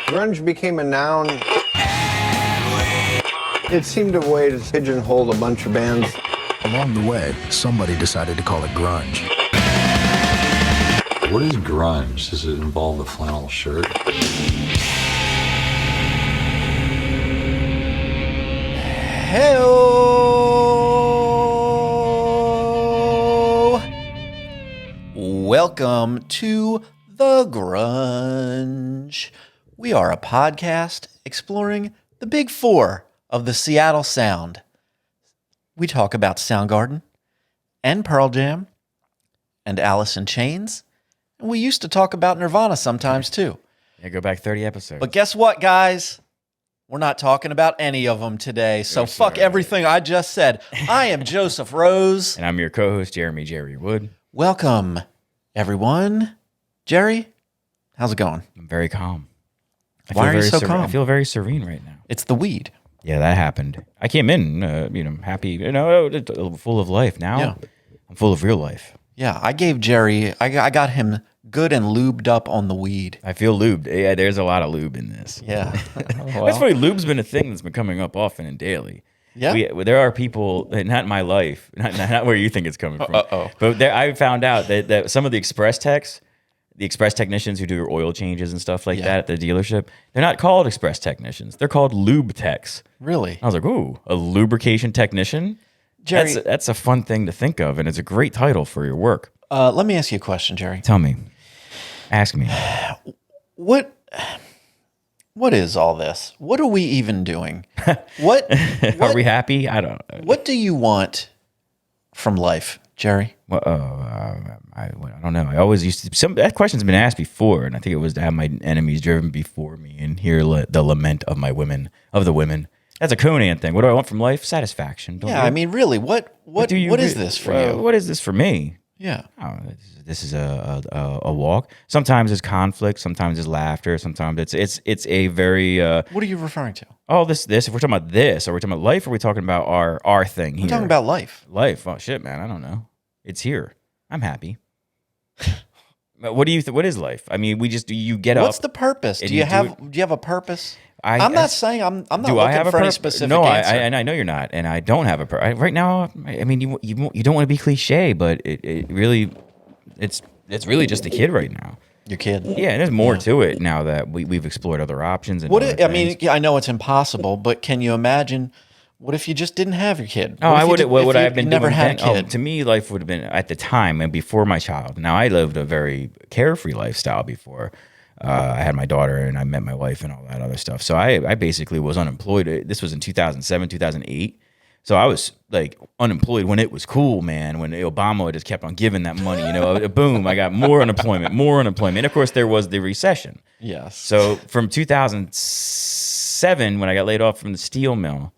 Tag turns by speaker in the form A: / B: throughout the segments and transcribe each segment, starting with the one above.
A: Grunge became a noun. It seemed a way to pigeonhole a bunch of bands.
B: Along the way, somebody decided to call it grunge.
C: What is grunge? Does it involve the flannel shirt?
D: Hello! Welcome to The Grunge. We are a podcast exploring the big four of the Seattle Sound. We talk about Soundgarden and Pearl Jam and Alice in Chains. And we used to talk about Nirvana sometimes too.
E: Yeah, go back 30 episodes.
D: But guess what, guys? We're not talking about any of them today. So fuck everything I just said. I am Joseph Rose.
E: And I'm your co-host, Jerry Wood.
D: Welcome, everyone. Jerry, how's it going?
E: I'm very calm.
D: Why are you so calm?
E: I feel very serene right now.
D: It's the weed.
E: Yeah, that happened. I came in, happy, full of life. Now
D: Yeah.
E: I'm full of real life.
D: Yeah, I gave Jerry, I got him good and lubed up on the weed.
E: I feel lubed. Yeah, there's a lot of lube in this.
D: Yeah.
E: That's funny. Lube's been a thing that's been coming up often and daily.
D: Yeah.
E: There are people, not in my life, not where you think it's coming from.
D: Uh-oh.
E: But I found out that some of the express technicians who do your oil changes and stuff like that at the dealership, they're not called express technicians. They're called lube techs.
D: Really?
E: I was like, ooh, a lubrication technician?
D: Jerry,
E: That's a fun thing to think of, and it's a great title for your work.
D: let me ask you a question, Jerry.
E: Tell me. Ask me.
D: What is all this? What are we even doing? What
E: Are we happy? I don't know.
D: What do you want from life, Jerry?
E: Well, I don't know. I always used to. That question's been asked before, and I think it was to have my enemies driven before me and hear the lament of the women. That's a Conan thing. What do I want from life? Satisfaction. Don't
D: Yeah,
E: you?
D: I mean, really, what is this for you?
E: What is this for me?
D: Yeah.
E: Oh, this is a walk. Sometimes it's conflict. Sometimes it's laughter. Sometimes it's a very.
D: What are you referring to?
E: Oh, this. If we're talking about this, are we talking about life? Or are we talking about our thing here?
D: We're talking about life.
E: Life. Oh shit, man. I don't know. It's here. I'm happy. What do you? What is life? I mean, you get up.
D: What's the purpose? Do you have a purpose? I'm not saying I'm not looking for any specific answer.
E: I know you're not, and I don't have a purpose right now. I mean, you don't want to be cliche, but it really, it's really just a kid right now.
D: Your kid.
E: Yeah, and there's more to it now that we've explored other options. And
D: I mean, I know it's impossible, but can you imagine? What if you just didn't have your kid?
E: Oh, what would I have been
D: never
E: doing
D: had
E: then?
D: a kid?
E: Oh, to me, life would have been at the time and before my child. Now, I lived a very carefree lifestyle before I had my daughter and I met my wife and all that other stuff. So I basically was unemployed. This was in 2007, 2008. So I was like unemployed when it was cool, man. When Obama just kept on giving that money, boom, I got more unemployment. And of course, there was the recession.
D: Yes.
E: So from 2007, when I got laid off from the steel mill,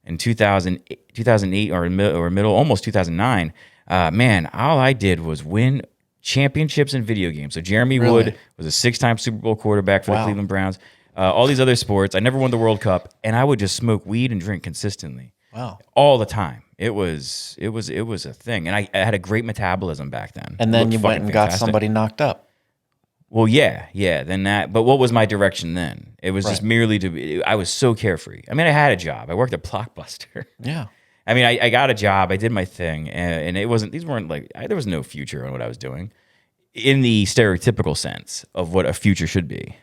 E: in 2008 or middle, almost 2009, man, all I did was win championships in video games. So Jeremy Wood was a 6-time Super Bowl quarterback for the Cleveland Browns. All these other sports, I never won the World Cup, and I would just smoke weed and drink consistently.
D: Wow.
E: All the time. It was a thing, and I had a great metabolism back then.
D: And then you went and got somebody knocked up.
E: Well, yeah, then that. But what was my direction then? It was just merely I was so carefree. I mean, I had a job. I worked at Blockbuster.
D: Yeah.
E: I mean, I got a job. I did my thing, and it wasn't. These weren't like there was no future in what I was doing, in the stereotypical sense of what a future should be.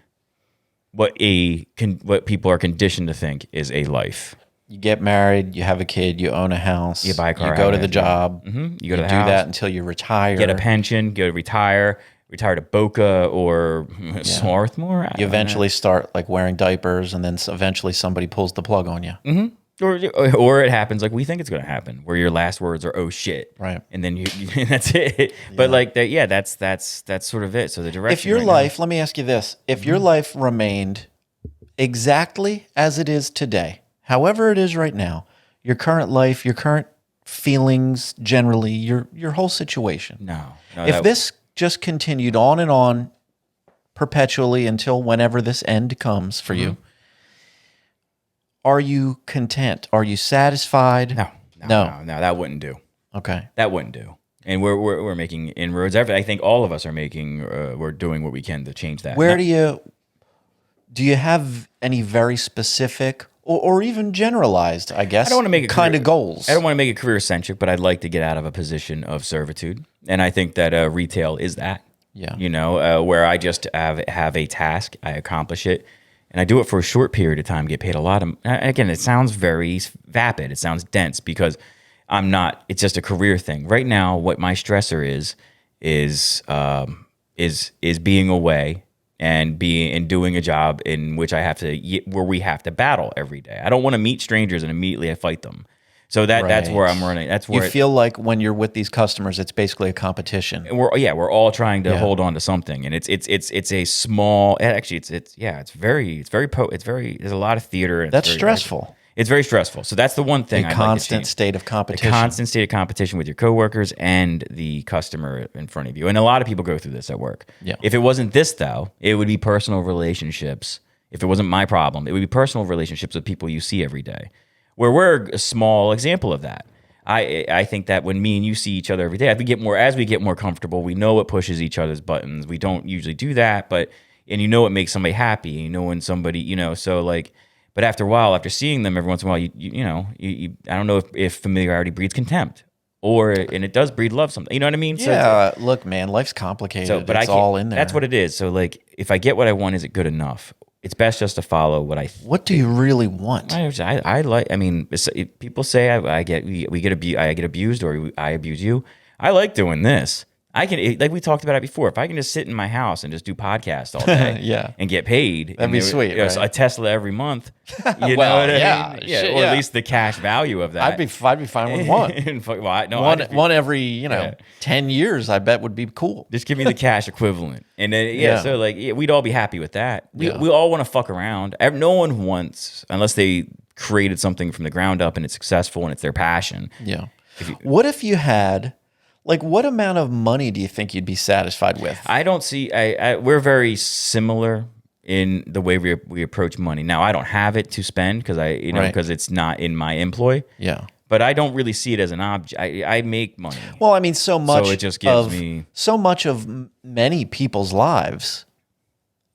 E: What people are conditioned to think is a life.
D: You get married, you have a kid, you own a house,
E: you buy a car,
D: you go to the job,
E: you go to the
D: do
E: house,
D: that until you retire,
E: get a pension, go to retire to Boca or Swarthmore.
D: You eventually start like wearing diapers, and then eventually somebody pulls the plug on you.
E: Mm-hmm. Or it happens like we think it's going to happen, where your last words are "oh shit,"
D: right?
E: And then and that's it. But like that, that's sort of it. So the direction.
D: If your life, let me ask you this: if your life remained exactly as it is today, however it is right now, your current life, your current feelings, generally, your whole situation.
E: No.
D: If this just continued on and on perpetually until whenever this end comes for you, are you content? Are you satisfied?
E: No, that wouldn't do.
D: Okay.
E: That wouldn't do. And we're making inroads. I think all of us are making, we're doing what we can to change that.
D: Where Do you have any very specific or even generalized, I guess,
E: I don't want to make it
D: kind
E: career-
D: of goals?
E: I don't want to make it career centric, but I'd like to get out of a position of servitude, and I think that retail is that.
D: Yeah.
E: You know, where I just have a task, I accomplish it, and I do it for a short period of time, get paid a lot of. Again, it sounds very vapid. It sounds dense because I'm not. It's just a career thing right now. What my stressor is being away and doing a job in which I have to where we have to battle every day. I don't want to meet strangers and immediately I fight them. So that's where I'm running. That's where
D: you feel like when you're with these customers, it's basically a competition.
E: we're all trying to hold on to something, and it's a small. Actually, it's very there's a lot of theater. And
D: That's stressful.
E: It's very stressful. So that's the one thing.
D: A
E: I'd
D: constant
E: like to
D: state of competition.
E: A constant state of competition with your coworkers and the customer in front of you. And a lot of people go through this at work.
D: Yeah.
E: If it wasn't this, though, it would be personal relationships. If it wasn't my problem, it would be personal relationships with people you see every day. Where we're a small example of that. I think that when me and you see each other every day, as we get more comfortable, we know what pushes each other's buttons. We don't usually do that, and you know what makes somebody happy. You know when somebody, so like. But after a while, after seeing them every once in a while, I don't know if familiarity breeds contempt, and it does breed love. Something, you know what I mean?
D: Yeah. Look, man, life's complicated. But it's all in there.
E: That's what it is. So like, if I get what I want, is it good enough? It's best just to follow what I.
D: What do you really want?
E: I like. I mean, people say I get abused or I abuse you. I like doing this. I can, like we talked about it before. If I can just sit in my house and just do podcasts all day,
D: Yeah.
E: and get paid,
D: That'd be sweet, right?
E: A Tesla every month, you
D: Well,
E: know what
D: yeah,
E: I mean?
D: shit,
E: or
D: yeah.
E: at least the cash value of that.
D: I'd be fine with one. One every 10 years. I bet would be cool.
E: Just give me the cash equivalent, and then
D: Yeah.
E: so like we'd all be happy with that. We
D: Yeah.
E: we all want to fuck around. No one wants, unless they created something from the ground up and it's successful and it's their passion.
D: Yeah. What if you had, like, what amount of money do you think you'd be satisfied with?
E: I don't see. We're very similar in the way we approach money. Now, I don't have it to spend because because it's not in my employ.
D: Yeah.
E: But I don't really see it as an object. I make money.
D: Well, I mean, so much
E: it just gives me
D: so much of many people's lives,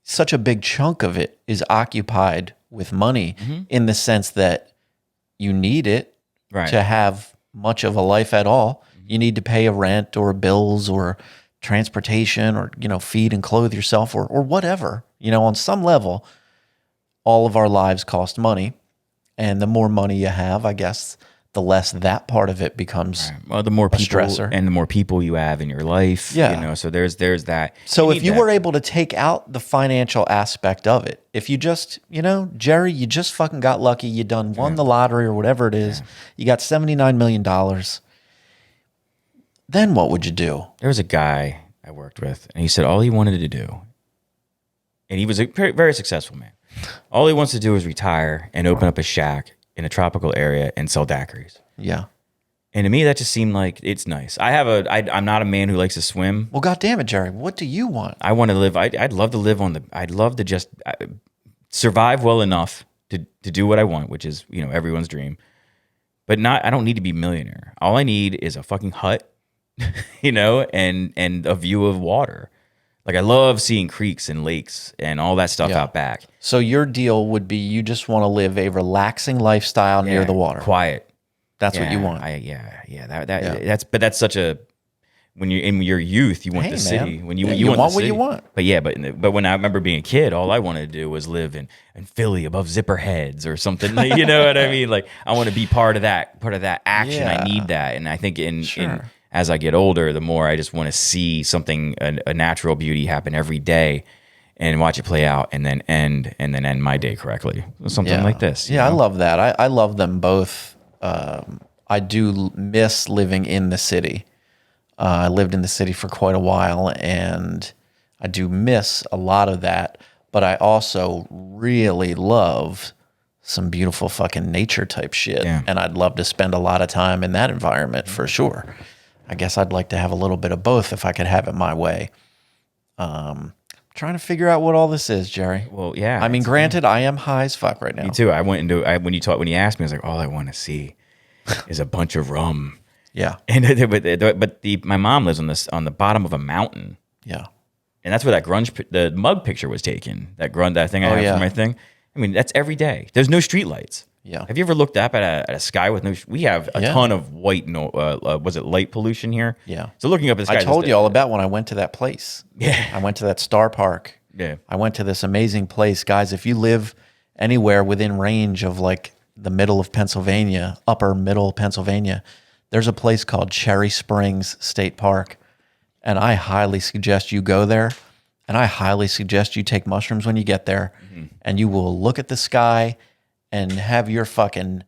D: such a big chunk of it is occupied with money in the sense that you need it
E: Right.
D: to have much of a life at all. You need to pay a rent or bills or transportation or, feed and clothe yourself or whatever. On some level, all of our lives cost money. And the more money you have, I guess, the less that part of it becomes
E: well, the more people
D: stressor.
E: and the more people you have in your life.
D: Yeah.
E: So there's that.
D: So if
E: need
D: you
E: that.
D: were able to take out the financial aspect of it, if you just, Jerry, you just fucking got lucky, you won the lottery or whatever it is, you got $79 million, then what would you do?
E: There was a guy I worked with, and he said all he wanted to do, and he was a very, very successful man. All he wants to do is retire and open up a shack in a tropical area and sell daiquiris.
D: Yeah.
E: And to me, that just seemed like it's nice. I'm not a man who likes to swim.
D: Well, God damn it, Jerry, what do you want?
E: I want to live. I'd love to live I'd love to just survive well enough to do what I want, which is everyone's dream. But I don't need to be a millionaire. All I need is a fucking hut, and a view of water. Like I love seeing creeks and lakes and all that stuff out back.
D: So your deal would be you just want to live a relaxing lifestyle near the water.
E: Quiet.
D: That's what you want.
E: That's such a when you're in your youth, you want the city.
D: Man.
E: When
D: you
E: want
D: want
E: the
D: what
E: city.
D: you want.
E: But when I remember being a kid, all I wanted to do was live in Philly above zipper heads or something. You know what I mean? Like I want to be part of that action. I need that. And I think as I get older, the more I just want to see something, a natural beauty happen every day and watch it play out and then end my day correctly. Something like this.
D: Yeah, I love that. I love them both. I do miss living in the city. I lived in the city for quite a while, and I do miss a lot of that. But I also really love some beautiful fucking nature type shit.
E: Yeah.
D: And I'd love to spend a lot of time in that environment for sure. I guess I'd like to have a little bit of both if I could have it my way. Trying to figure out what all this is, Jerry.
E: Well, yeah.
D: I mean, granted, I am high as fuck right now.
E: Me too. I went into when you asked me, I was like, all I want to see is a bunch of rum.
D: Yeah.
E: And but my mom lives on the bottom of a mountain.
D: Yeah.
E: and that's where that the mug picture was taken. That thing I have
D: yeah.
E: for my thing. I mean, that's every day. There's no street lights.
D: Yeah.
E: Have you ever looked up at a sky with no? We have a
D: Yeah.
E: ton of white. Was it light pollution here?
D: Yeah.
E: So looking up at the sky.
D: I told you all about when I went to that place.
E: Yeah.
D: I went to that Star Park.
E: Yeah.
D: I went to this amazing place. Guys, if you live anywhere within range of like the middle of Pennsylvania, upper middle Pennsylvania, there's a place called Cherry Springs State Park. And I highly suggest you go there. And I highly suggest you take mushrooms when you get there. And you will look at the sky and have your fucking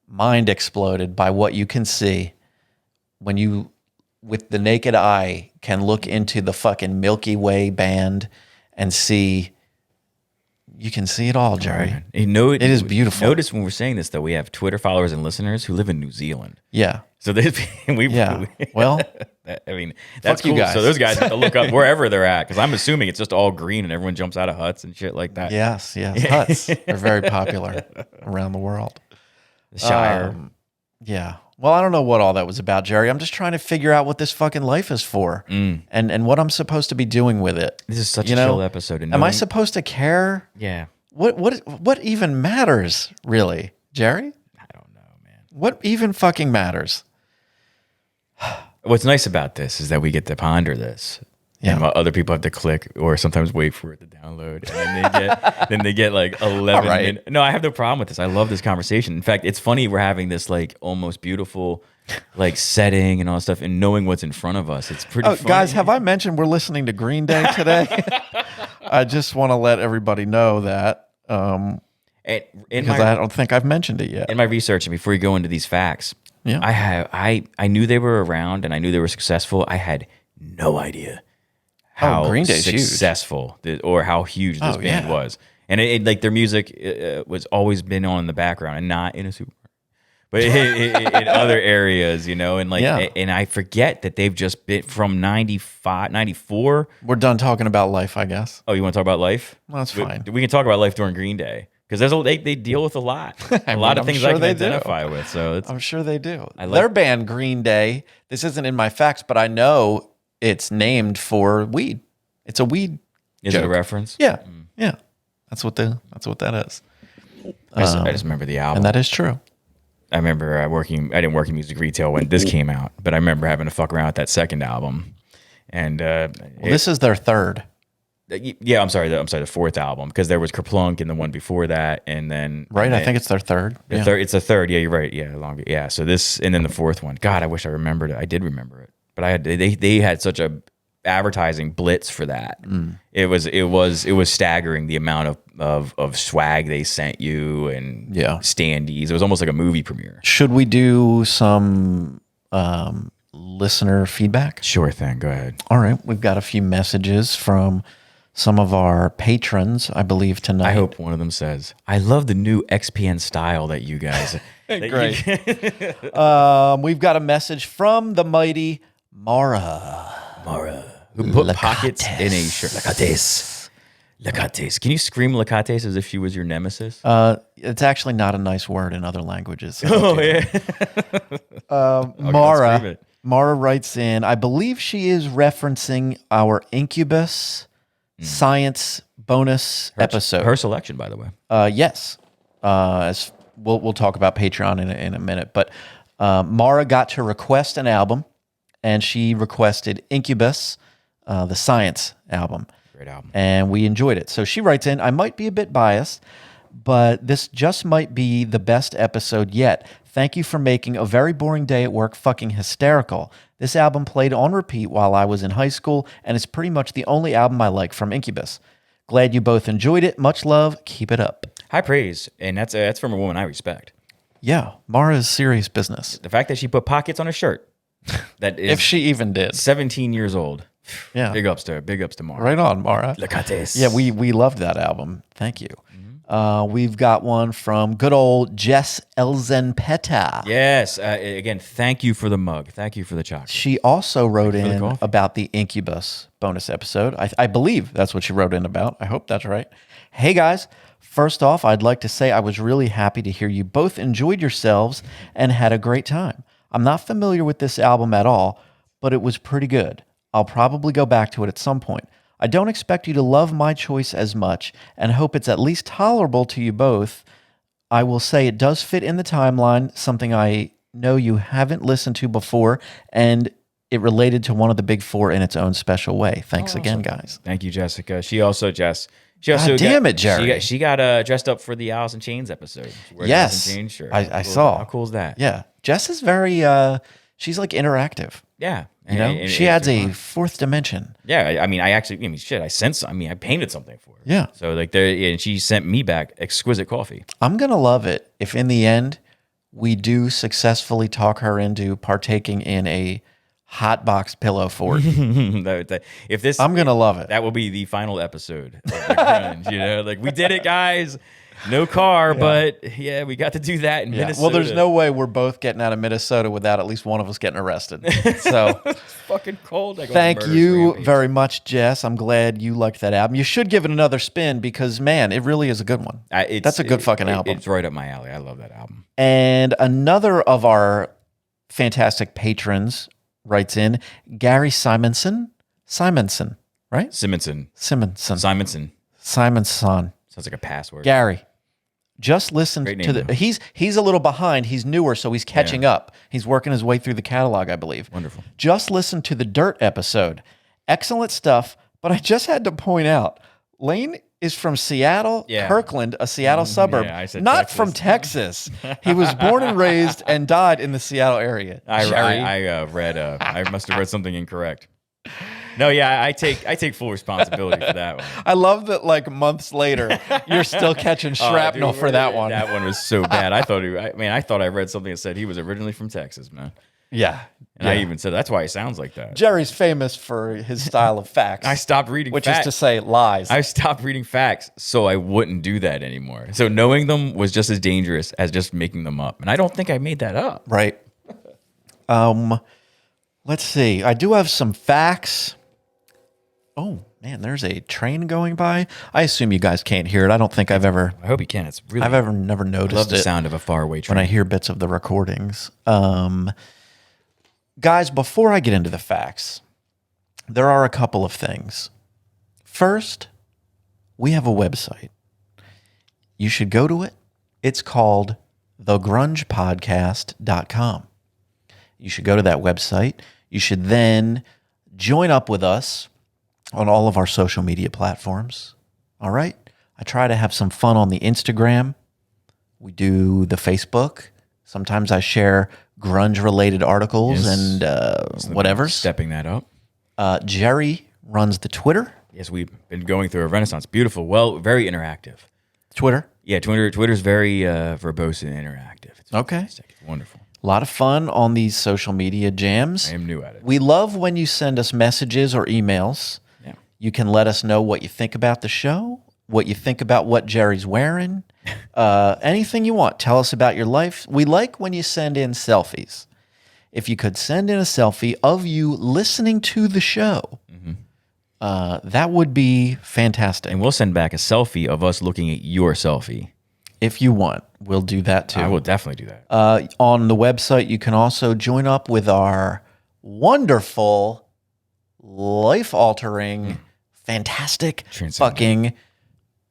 D: mind exploded by what you can see when you, with the naked eye, can look into the fucking Milky Way band and see. You can see it all, Jerry.
E: It
D: is beautiful.
E: Notice when we're saying this, though, we have Twitter followers and listeners who live in New Zealand.
D: Yeah.
E: So we
D: Yeah. Well,
E: I mean, that's
D: fuck you
E: cool.
D: guys.
E: So those guys have to look up wherever they're at, because I'm assuming it's just all green and everyone jumps out of huts and shit like that.
D: yes. Huts are very popular around the world.
E: The Shire.
D: Yeah. Well, I don't know what all that was about, Jerry. I'm just trying to figure out what this fucking life is for and what I'm supposed to be doing with it.
E: This is such
D: You
E: a
D: know,
E: chill episode. And
D: Am I supposed to care?
E: Yeah.
D: What even matters, really, Jerry?
E: I don't know, man.
D: What even fucking matters?
E: What's nice about this is that we get to ponder this.
D: Yeah.
E: And while other people have to click or sometimes wait for it to download. And then they get like 11
D: right.
E: minutes. No, I have no problem with this. I love this conversation. In fact, it's funny we're having this like almost beautiful like setting and all that stuff and knowing what's in front of us. It's pretty funny.
D: Guys, have I mentioned we're listening to Green Day today? I just want to let everybody know that because I don't think I've mentioned it yet.
E: In my research and before you go into these facts,
D: Yeah.
E: I knew they were around and I knew they were successful. I had no idea how
D: Green Day's huge.
E: successful or how huge this band was. And it like their music was always been on in the background and not in a supermarket, but in other areas, you know, and like, and I forget that they've just been from 95, 94.
D: We're done talking about life, I guess.
E: Oh, you want to talk about life?
D: Well, that's fine.
E: We can talk about life during Green Day. Because they deal with a lot. A lot of
D: I'm
E: things
D: sure
E: I can
D: they do.
E: identify with. So it's
D: I'm sure they do.
E: I like-
D: Their band, Green Day, this isn't in my facts, but I know it's named for weed. It's a weed
E: is
D: joke.
E: it a reference?
D: Yeah. Yeah. That's what that is.
E: I just remember the album.
D: And that is true.
E: I remember I didn't work in music retail when this came out, but I remember having to fuck around with that second album. And
D: This is their third.
E: yeah, I'm sorry, the fourth album, because there was Kerplunk and the one before that, and then
D: Right?
E: and
D: I
E: then-
D: think it's their third.
E: the third. It's the third. Yeah, you're right. Yeah, longer. Yeah. So this and then the fourth one. God, I wish I remembered it. I did remember it, but they had such a advertising blitz for that. It was staggering the amount of swag they sent you and standees. It was almost like a movie premiere.
D: Should we do some listener feedback?
E: Sure thing. Go ahead.
D: All right. We've got a few messages from some of our patrons, I believe, tonight.
E: I hope one of them says, "I love the new XPN style that you guys."
D: Great. We've got a message from the mighty Mara.
E: Who put pockets in a shirt. Lacates. Can you scream Lacates as if she was your nemesis?
D: It's actually not a nice word in other languages. So
E: Oh yeah.
D: Mara.
E: scream it.
D: Mara writes in, I believe she is referencing our Incubus science bonus episode.
E: Her selection, by the way.
D: Yes. As we'll talk about Patreon in a minute, but Mara got to request an album, and she requested Incubus, the science album.
E: Great album.
D: And we enjoyed it. So she writes in, I might be a bit biased, but this just might be the best episode yet. Thank you for making a very boring day at work fucking hysterical. This album played on repeat while I was in high school, and it's pretty much the only album I like from Incubus. Glad you both enjoyed it. Much love. Keep it up.
E: High praise, and that's from a woman I respect.
D: Yeah, Mara is serious business.
E: The fact that she put pockets on a shirt, that is
D: If she even did.
E: 17 years old.
D: Yeah.
E: Big ups to Mara.
D: Right on, Mara.
E: Lacates.
D: Yeah, we loved that album. Thank you. We've got one from good old Jess Elzenpeta.
E: Yes. Again, thank you for the mug. Thank you for the chocolate.
D: She also wrote
E: for the
D: in
E: coffee.
D: about the Incubus bonus episode. I believe that's what she wrote in about. I hope that's right. Hey guys, first off, I'd like to say I was really happy to hear you both enjoyed yourselves and had a great time. I'm not familiar with this album at all, but it was pretty good. I'll probably go back to it at some point. I don't expect you to love my choice as much and hope it's at least tolerable to you both. I will say it does fit in the timeline, something I know you haven't listened to before, and it related to one of the big four in its own special way. Thanks again, guys.
E: Thank you, Jessica. She also
D: God damn it, Jerry.
E: She got dressed up for the Alice in Chains episode. She wears
D: Yes,
E: Alice in Chains shirt.
D: I saw.
E: How cool is that?
D: Yeah, Jess is very, she's like interactive.
E: Yeah.
D: You know, she adds a fourth dimension.
E: Yeah, I mean, I painted something for her.
D: Yeah.
E: So like there, and she sent me back exquisite coffee.
D: I'm going to love it if in the end we do successfully talk her into partaking in a hot box pillow fort.
E: If this,
D: I'm going to love it.
E: That will be the final episode of the Grunge, you know, like we did it, guys. No car, but yeah, we got to do that in Minnesota.
D: Well, there's no way we're both getting out of Minnesota without at least one of us getting arrested. So
E: it's fucking cold.
D: Thank you very much, Jess. I'm glad you liked that album. You should give it another spin because, man, it really is a good one. That's a good fucking album.
E: It's right up my alley. I love that album.
D: And another of our fantastic patrons writes in, Gary Simonson, right?
E: Simonson.
D: Simonson.
E: Sounds like a password.
D: Gary, just listen to the. He's a little behind. He's newer, so he's catching up. He's working his way through the catalog, I believe.
E: Wonderful.
D: Just listen to the Dirt episode. Excellent stuff. But I just had to point out, Lane is from Seattle, Kirkland, a Seattle suburb,
E: I said
D: not
E: Texas.
D: from Texas. He was born and raised and died in the Seattle area.
E: I must have read something incorrect. No, yeah, I take full responsibility for that one.
D: I love that, like, months later, you're still catching shrapnel for that one.
E: That one was so bad. I thought I read something that said he was originally from Texas, man.
D: Yeah.
E: And I even said, that's why he sounds like that.
D: Jerry's famous for his style of facts.
E: I stopped reading
D: which
E: facts.
D: is to say lies.
E: I stopped reading facts so I wouldn't do that anymore. So knowing them was just as dangerous as just making them up. And I don't think I made that up.
D: Right. Let's see. I do have some facts. Oh, man, there's a train going by. I assume you guys can't hear it. I don't think I've ever...
E: I hope you can. It's really...
D: I've never noticed it.
E: I love the sound of a faraway train.
D: When I hear bits of the recordings. Guys, before I get into the facts, there are a couple of things. First, we have a website. You should go to it. It's called thegrungepodcast.com. You should go to that website. You should then join up with us on all of our social media platforms. All right? I try to have some fun on the Instagram. We do the Facebook. Sometimes I share grunge-related articles and whatever.
E: Stepping that up.
D: Jerry runs the Twitter.
E: Yes, we've been going through a renaissance. Beautiful. Well, very interactive.
D: Twitter?
E: Yeah, Twitter's very verbose and interactive. It's fantastic. It's wonderful.
D: A lot of fun on these social media jams.
E: I am new at it.
D: We love when you send us messages or emails.
E: Yeah.
D: You can let us know what you think about the show, what you think about what Jerry's wearing, anything you want. Tell us about your life. We like when you send in selfies. If you could send in a selfie of you listening to the show, that would be fantastic.
E: And we'll send back a selfie of us looking at your selfie.
D: If you want, we'll do that too.
E: I will definitely do that.
D: On the website, you can also join up with our wonderful, life-altering, fantastic fucking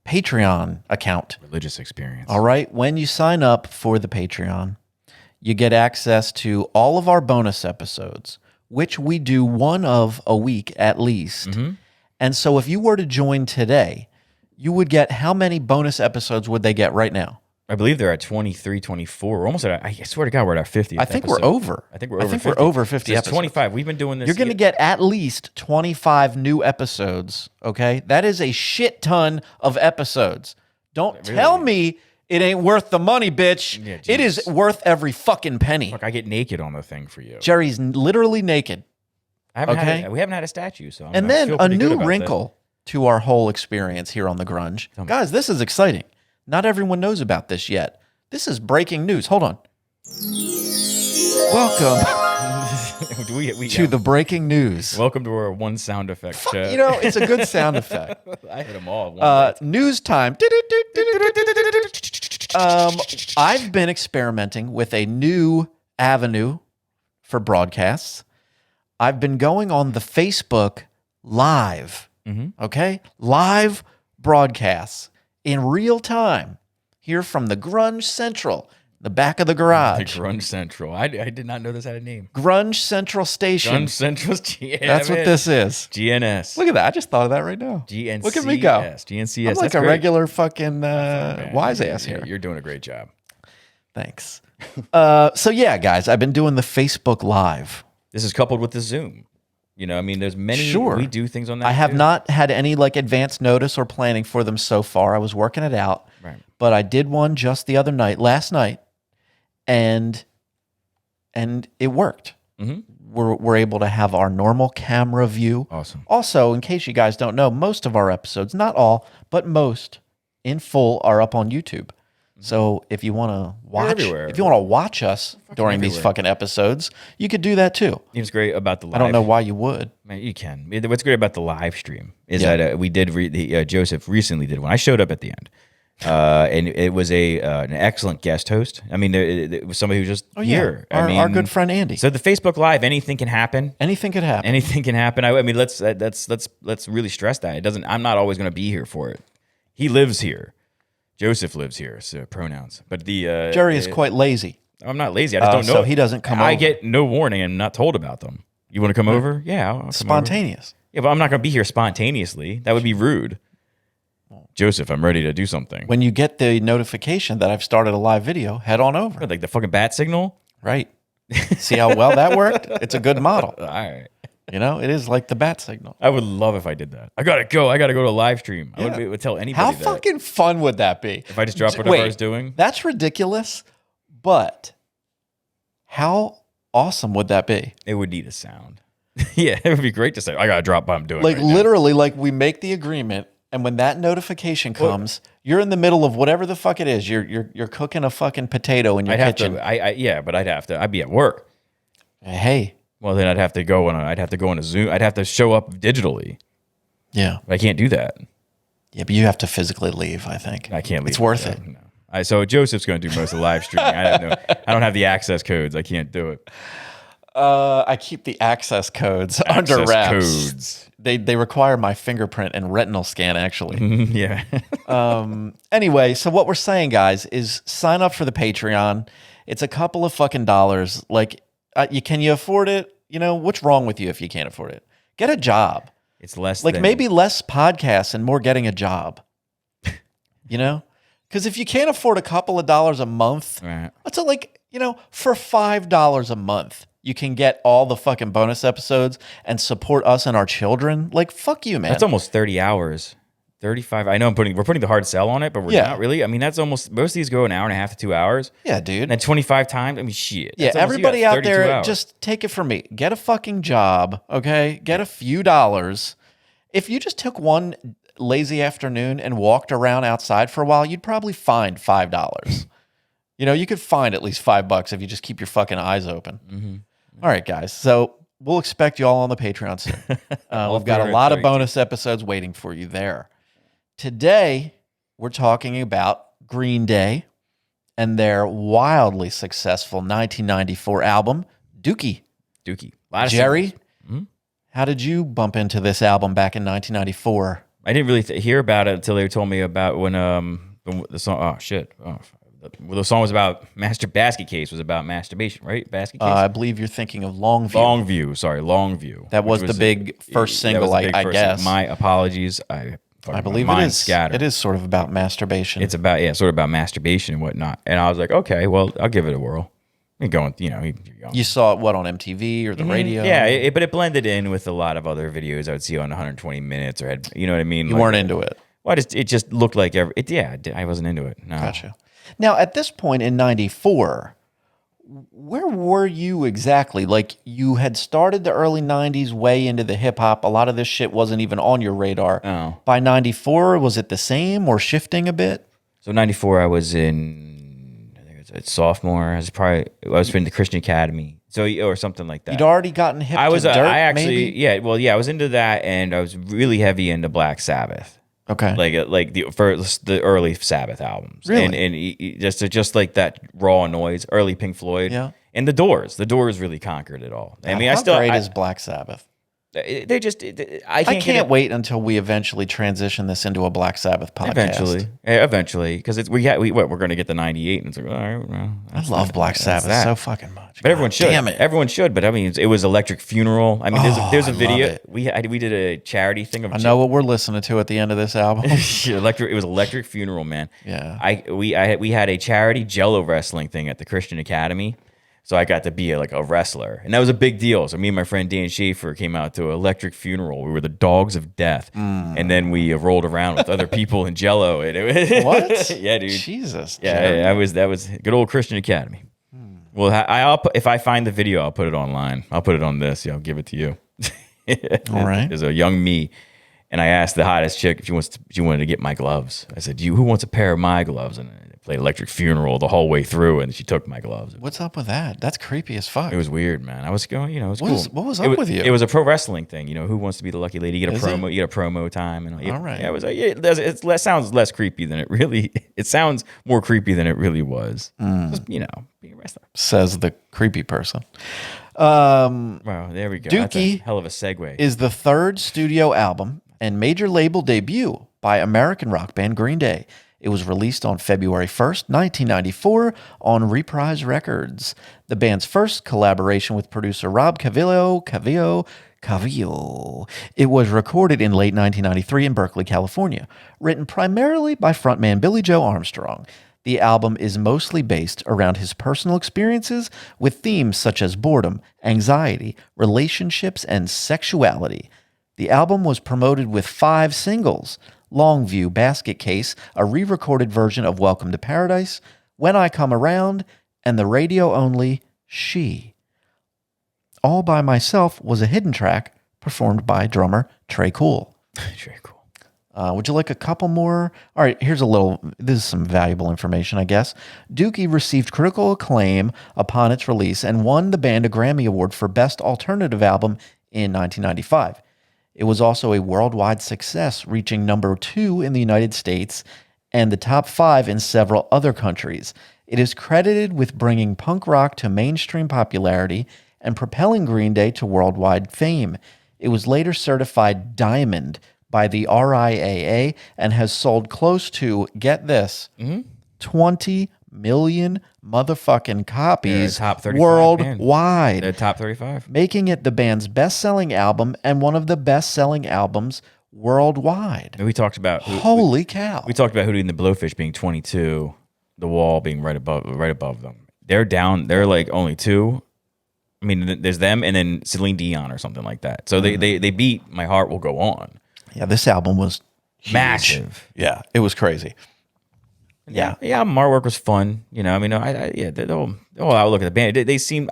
D: Patreon account.
E: Religious experience.
D: All right. When you sign up for the Patreon, you get access to all of our bonus episodes, which we do one of a week at least. And so if you were to join today, you would get how many bonus episodes would they get right now?
E: I believe they're at 23, 24. We're almost at, I swear to God, we're at our 50th
D: I think
E: episode.
D: we're over.
E: I think we're over 50.
D: We're over 50
E: It's
D: episodes.
E: 25. We've been doing this.
D: You're going to get at least 25 new episodes, okay? That is a shit ton of episodes. Don't tell me it ain't worth the money, bitch.
E: Yeah,
D: it is worth every fucking penny.
E: Look, I get naked on the thing for you.
D: Jerry's literally naked.
E: We haven't had a statue, so
D: And then a new wrinkle to our whole experience here on The Grunge. Guys, this is exciting. Not everyone knows about this yet. This is breaking news. Hold on. Welcome to the breaking news.
E: Welcome to our one sound effect show.
D: You know, it's a good sound effect.
E: I hit them all.
D: News time. I've been experimenting with a new avenue for broadcasts. I've been going on the Facebook Live Okay? Live broadcasts in real time here from the Grunge Central, the back of the
E: The
D: garage.
E: Grunge Central. I did not know this had a name.
D: Grunge Central Station.
E: Grunge Central. Yeah,
D: That's what this is.
E: GNS.
D: Look at that. I just thought of that right now.
E: GNCS.
D: Look at me go.
E: GNCS.
D: I'm like
E: That's
D: a
E: great.
D: regular fucking
E: Man,
D: wise ass
E: yeah,
D: here.
E: You're doing a great job.
D: Thanks. So yeah, guys, I've been doing the Facebook Live.
E: This is coupled with the Zoom. You know, I mean, there's many.
D: Sure.
E: We do things on that.
D: I have
E: too.
D: not had any like advance notice or planning for them so far. I was working it out.
E: Right.
D: But I did one just the other night, last night, and it worked.
E: Mm-hmm.
D: We're able to have our normal camera view.
E: Awesome.
D: Also, in case you guys don't know, most of our episodes, not all, but most in full are up on YouTube. So if you want to watch,
E: everywhere.
D: if you want to watch us during these
E: everywhere.
D: fucking episodes, you could do that too.
E: It's great about the live.
D: I don't know why you would.
E: Man, you can. What's great about the live stream is
D: Yeah.
E: that we did. Joseph recently did one. I showed up at the end, and it was an excellent guest host. I mean, it was somebody who was just here.
D: Our good friend Andy.
E: So the Facebook Live, anything can happen.
D: Anything could happen.
E: Anything can happen. I mean, let's really stress that it doesn't. I'm not always going to be here for it. He lives here. Joseph lives here. So pronouns. But the
D: Jerry is quite lazy.
E: I'm not lazy. I just don't know.
D: So he doesn't come over.
E: I get no warning and I'm not told about them. You want to come over? Yeah, I'll come over.
D: Spontaneous.
E: Yeah, but I'm not going to be here spontaneously. That would be rude. Joseph, I'm ready to do something.
D: When you get the notification that I've started a live video, head on over.
E: Like the fucking bat signal?
D: Right. See how well that worked? It's a good model.
E: All right.
D: You know, it is like the bat signal.
E: I would love if I did that. I got to go. I got to go to a live stream. I wouldn't be able to tell anybody
D: How
E: that.
D: fucking fun would that be?
E: If I just dropped whatever I was doing?
D: That's ridiculous, but how awesome would that be?
E: It would need a sound. Yeah, it would be great to say, I got to drop what I'm doing.
D: Like
E: right now.
D: literally, like we make the agreement, and when that notification comes, you're in the middle of whatever the fuck it is. You're cooking a fucking potato in your
E: I'd have
D: kitchen.
E: to, but I'd be at work.
D: Hey,
E: Well, then I'd have to go on a Zoom. I'd have to show up digitally.
D: yeah,
E: But I can't do that.
D: yeah, but you have to physically leave. I think
E: I can't leave.
D: It's worth it.
E: No. So Joseph's going to do most of the live streaming. I don't have the access codes. I can't do it.
D: I keep the access codes under
E: Access
D: wraps.
E: codes.
D: They require my fingerprint and retinal scan, actually.
E: Yeah.
D: Anyway, so what we're saying, guys, is sign up for the Patreon. It's a couple of fucking dollars. Like, can you afford it? You know, what's wrong with you if you can't afford it? Get a job.
E: It's less
D: Like
E: than,
D: maybe less podcasts and more getting a job. You know? Because if you can't afford a couple of dollars a month,
E: Right.
D: what's it like, you know, for $5 a month, you can get all the fucking bonus episodes and support us and our children. Like, fuck you, man.
E: That's almost 30 hours. 35. I know we're putting the hard sell on it, but we're
D: Yeah.
E: not really. I mean, that's almost, most of these go an hour and a half to 2 hours.
D: Yeah, dude.
E: And then 25 times. I mean, shit.
D: Yeah,
E: That's almost- you got
D: everybody out
E: 32
D: there,
E: hours.
D: just take it from me. Get a fucking job, okay? Get a few dollars. If you just took one lazy afternoon and walked around outside for a while, you'd probably find $5. You know, you could find at least $5 if you just keep your fucking eyes open.
E: Mm-hmm.
D: All right, guys. So we'll expect you all on the Patreon soon. We've got a lot of
E: 332.
D: bonus episodes waiting for you there. Today, we're talking about Green Day and their wildly successful 1994 album, Dookie.
E: Dookie. A lot of
D: Jerry,
E: singles. Mhm.
D: how did you bump into this album back in 1994?
E: I didn't really hear about it until they told me about when the song. Oh shit! The song was about basket case was about masturbation, right? Basket case.
D: I believe you're thinking of Longview.
E: Longview. Sorry, Longview.
D: That was
E: which
D: the big first
E: that
D: single,
E: was the big
D: I
E: first
D: guess.
E: single. My apologies. I
D: believe it
E: mind's
D: is.
E: Scattered.
D: It is sort of about masturbation.
E: It's about sort of about masturbation and whatnot. And I was like, okay, well, I'll give it a whirl. And going, you're going.
D: You saw it, what, on MTV or the radio?
E: Yeah, but it blended in with a lot of other videos I would see on 120 Minutes or had, you know what I mean?
D: You weren't into it.
E: Well, it just looked like I wasn't into it. No.
D: Gotcha. Now, at this point in 94, where were you exactly? Like, you had started the early 90s way into the hip hop. A lot of this shit wasn't even on your radar.
E: Oh.
D: By 94, was it the same or shifting a bit?
E: So 94, I was in, I think it was a sophomore. I was in the Christian Academy. So, or something like that.
D: You'd already gotten hip to dirt,
E: I actually,
D: maybe?
E: I was into that, and I was really heavy into Black Sabbath.
D: Okay.
E: Like the early Sabbath albums,
D: Really?
E: and just like that raw noise, early Pink Floyd,
D: Yeah.
E: and the Doors. The Doors really conquered it all. I mean,
D: How great is Black Sabbath?
E: They just, I
D: I
E: can't,
D: can't wait until we eventually transition this into a Black Sabbath podcast.
E: Eventually, because we're going to get the 98, and it's like, all right, well,
D: I love Black Sabbath so fucking much.
E: But everyone should.
D: Damn it.
E: Everyone should. But I mean, it was Electric Funeral. I mean, there's a
D: I
E: video.
D: love it.
E: We did a charity thing of.
D: I know what we're listening to at the end of this album.
E: It was Electric Funeral, man.
D: Yeah.
E: We had a charity Jello wrestling thing at the Christian Academy. So I got to be like a wrestler, and that was a big deal. So me and my friend Dan Schaefer came out to an Electric Funeral. We were the dogs of death, and then we rolled around with other people in Jello.
D: What?
E: Yeah, dude.
D: Jesus.
E: Yeah, that was good old Christian Academy. Well, if I find the video, I'll put it online. I'll put it on this. Yeah, I'll give it to you.
D: All right.
E: There's a young me, and I asked the hottest chick if she wanted to get my gloves. I said, who wants a pair of my gloves? And I played Electric Funeral the whole way through, and she took my gloves.
D: What's up with that? That's creepy as fuck.
E: It was weird, man. I was going, it was cool.
D: What was up with you?
E: It was a pro wrestling thing. Who wants to be the lucky lady? You get a
D: Is
E: promo.
D: it?
E: You get a promo time, and
D: All right.
E: Yeah, it was. It sounds less creepy than it really. It sounds more creepy than it really was. Just being a wrestler.
D: Says the creepy person.
E: Wow, there we go. That's a
D: Dookie
E: hell of a segue.
D: Is the third studio album and major label debut by American rock band Green Day. It was released on February 1st, 1994 on Reprise Records. The band's first collaboration with producer Rob Cavillo. It was recorded in late 1993 in Berkeley, California. Written primarily by frontman Billy Joe Armstrong. The album is mostly based around his personal experiences with themes such as boredom, anxiety, relationships, and sexuality. The album was promoted with 5 singles: Longview, Basket Case, a re-recorded version of Welcome to Paradise, When I Come Around, and the radio-only She. All by Myself was a hidden track performed by drummer Trey Cool.
E: Very cool.
D: Would you like a couple more? All right, this is some valuable information, I guess. Dookie received critical acclaim upon its release and won the band a Grammy Award for Best Alternative Album in 1995. It was also a worldwide success, reaching number 2 in the United States and the top 5 in several other countries. It is credited with bringing punk rock to mainstream popularity and propelling Green Day to worldwide fame. It was later certified Diamond by the RIAA and has sold close to, get this, 20 million motherfucking copies
E: top 35
D: worldwide.
E: The top 35.
D: Making it the band's best-selling album and one of the best-selling albums worldwide.
E: And we talked about
D: Holy cow.
E: We talked about Hootie and the Blowfish being 22, The Wall being right above them. They're down. They're like only 2. I mean, there's them and then Celine Dion or something like that. So they beat My Heart Will Go On.
D: Yeah, this album was huge.
E: Massive.
D: Yeah, it was crazy.
E: Yeah, album artwork was fun. The whole outlook of the band. They seem.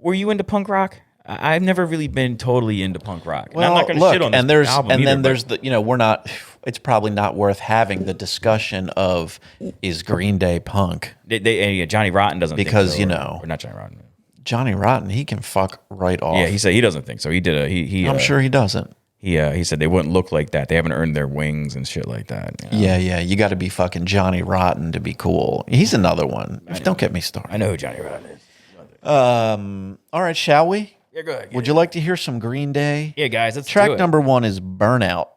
E: Were you into punk rock? I've never really been totally into punk rock.
D: Well,
E: and I'm not going to shit on this album
D: and
E: either,
D: then there's we're not. It's probably not worth having the discussion of is Green Day punk
E: Johnny Rotten doesn't
D: because
E: think so, or not Johnny Rotten.
D: Johnny Rotten, he can fuck right off.
E: Yeah, he said he doesn't think so. He did he.
D: I'm sure he doesn't.
E: He said they wouldn't look like that. They haven't earned their wings and shit like that.
D: Yeah. You got to be fucking Johnny Rotten to be cool. He's another one. Don't get me started.
E: I know who Johnny Rotten is.
D: All right, shall we?
E: Yeah, go ahead.
D: Would you like to hear some Green Day?
E: Yeah, guys, let's
D: Track
E: do it.
D: number 1 is Burnout.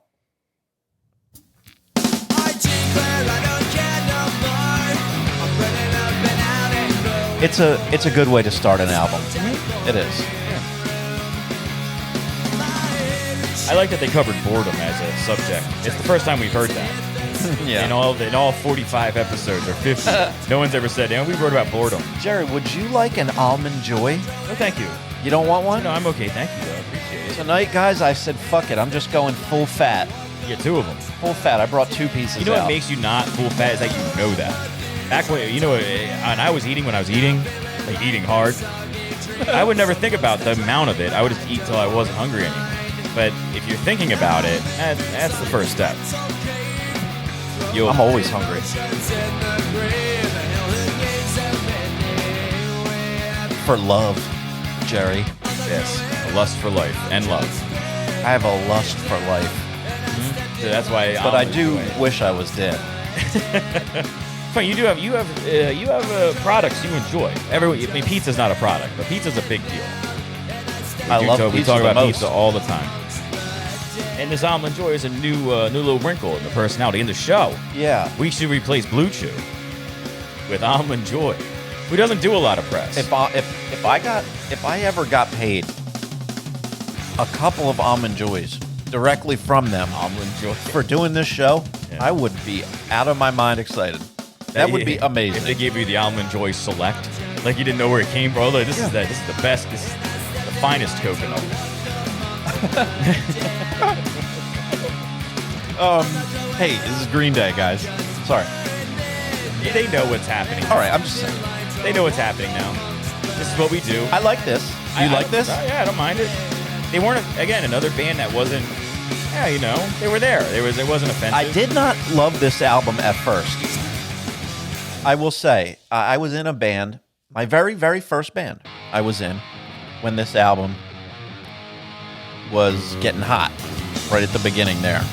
D: It's a good way to start an album. It is.
E: I like that they covered boredom as a subject. It's the first time we've heard that.
D: Yeah.
E: In all 45 episodes or 50, no one's ever said, we wrote about boredom.
D: Jerry, would you like an Almond Joy?
E: No, thank you.
D: You don't want one?
E: No, I'm okay. Thank you, though. I appreciate it.
D: Tonight, guys, I said, fuck it. I'm just going full fat.
E: You get 2 of them.
D: Full fat. I brought 2 pieces
E: You know
D: out.
E: what makes you not full fat is that you know that. Back when, and I was eating when I was eating, like eating hard, I would never think about the amount of it. I would just eat till I wasn't hungry anymore. But if you're thinking about it, that's the first step.
D: I'm always hungry. For love, Jerry.
E: Yes, a lust for life and love.
D: I have a lust for life.
E: So that's why.
D: But I do wish I was dead.
E: Fine, you have products you enjoy. Everyone, pizza's not a product, but pizza's a big deal.
D: I love
E: We
D: pizza
E: talk
D: the
E: about
D: most.
E: pizza all the time. And this Almond Joy is a new little wrinkle in the personality in the show.
D: Yeah.
E: We should replace Blue Chew with Almond Joy, who doesn't do a lot of press.
D: If I ever got paid a couple of Almond Joys directly from them
E: Almond Joy.
D: for doing this show,
E: Yeah.
D: I would be out of my mind excited. That would be
E: If they
D: amazing.
E: gave you the Almond Joy Select, like you didn't know where it came from. Like, this is the best. This is the finest coconut.
D: Hey, this is Green Day, guys. Sorry.
E: They know what's happening.
D: All right, I'm just saying.
E: They know what's happening now. This is what we do.
D: I like this. You like this?
E: Yeah, I don't mind it. They weren't, again, another band that wasn't, yeah, you know, they were there. It wasn't offensive.
D: I did not love this album at first. I will say, I was in a band, my very, very first band I was in when this album was getting hot, right at the beginning there.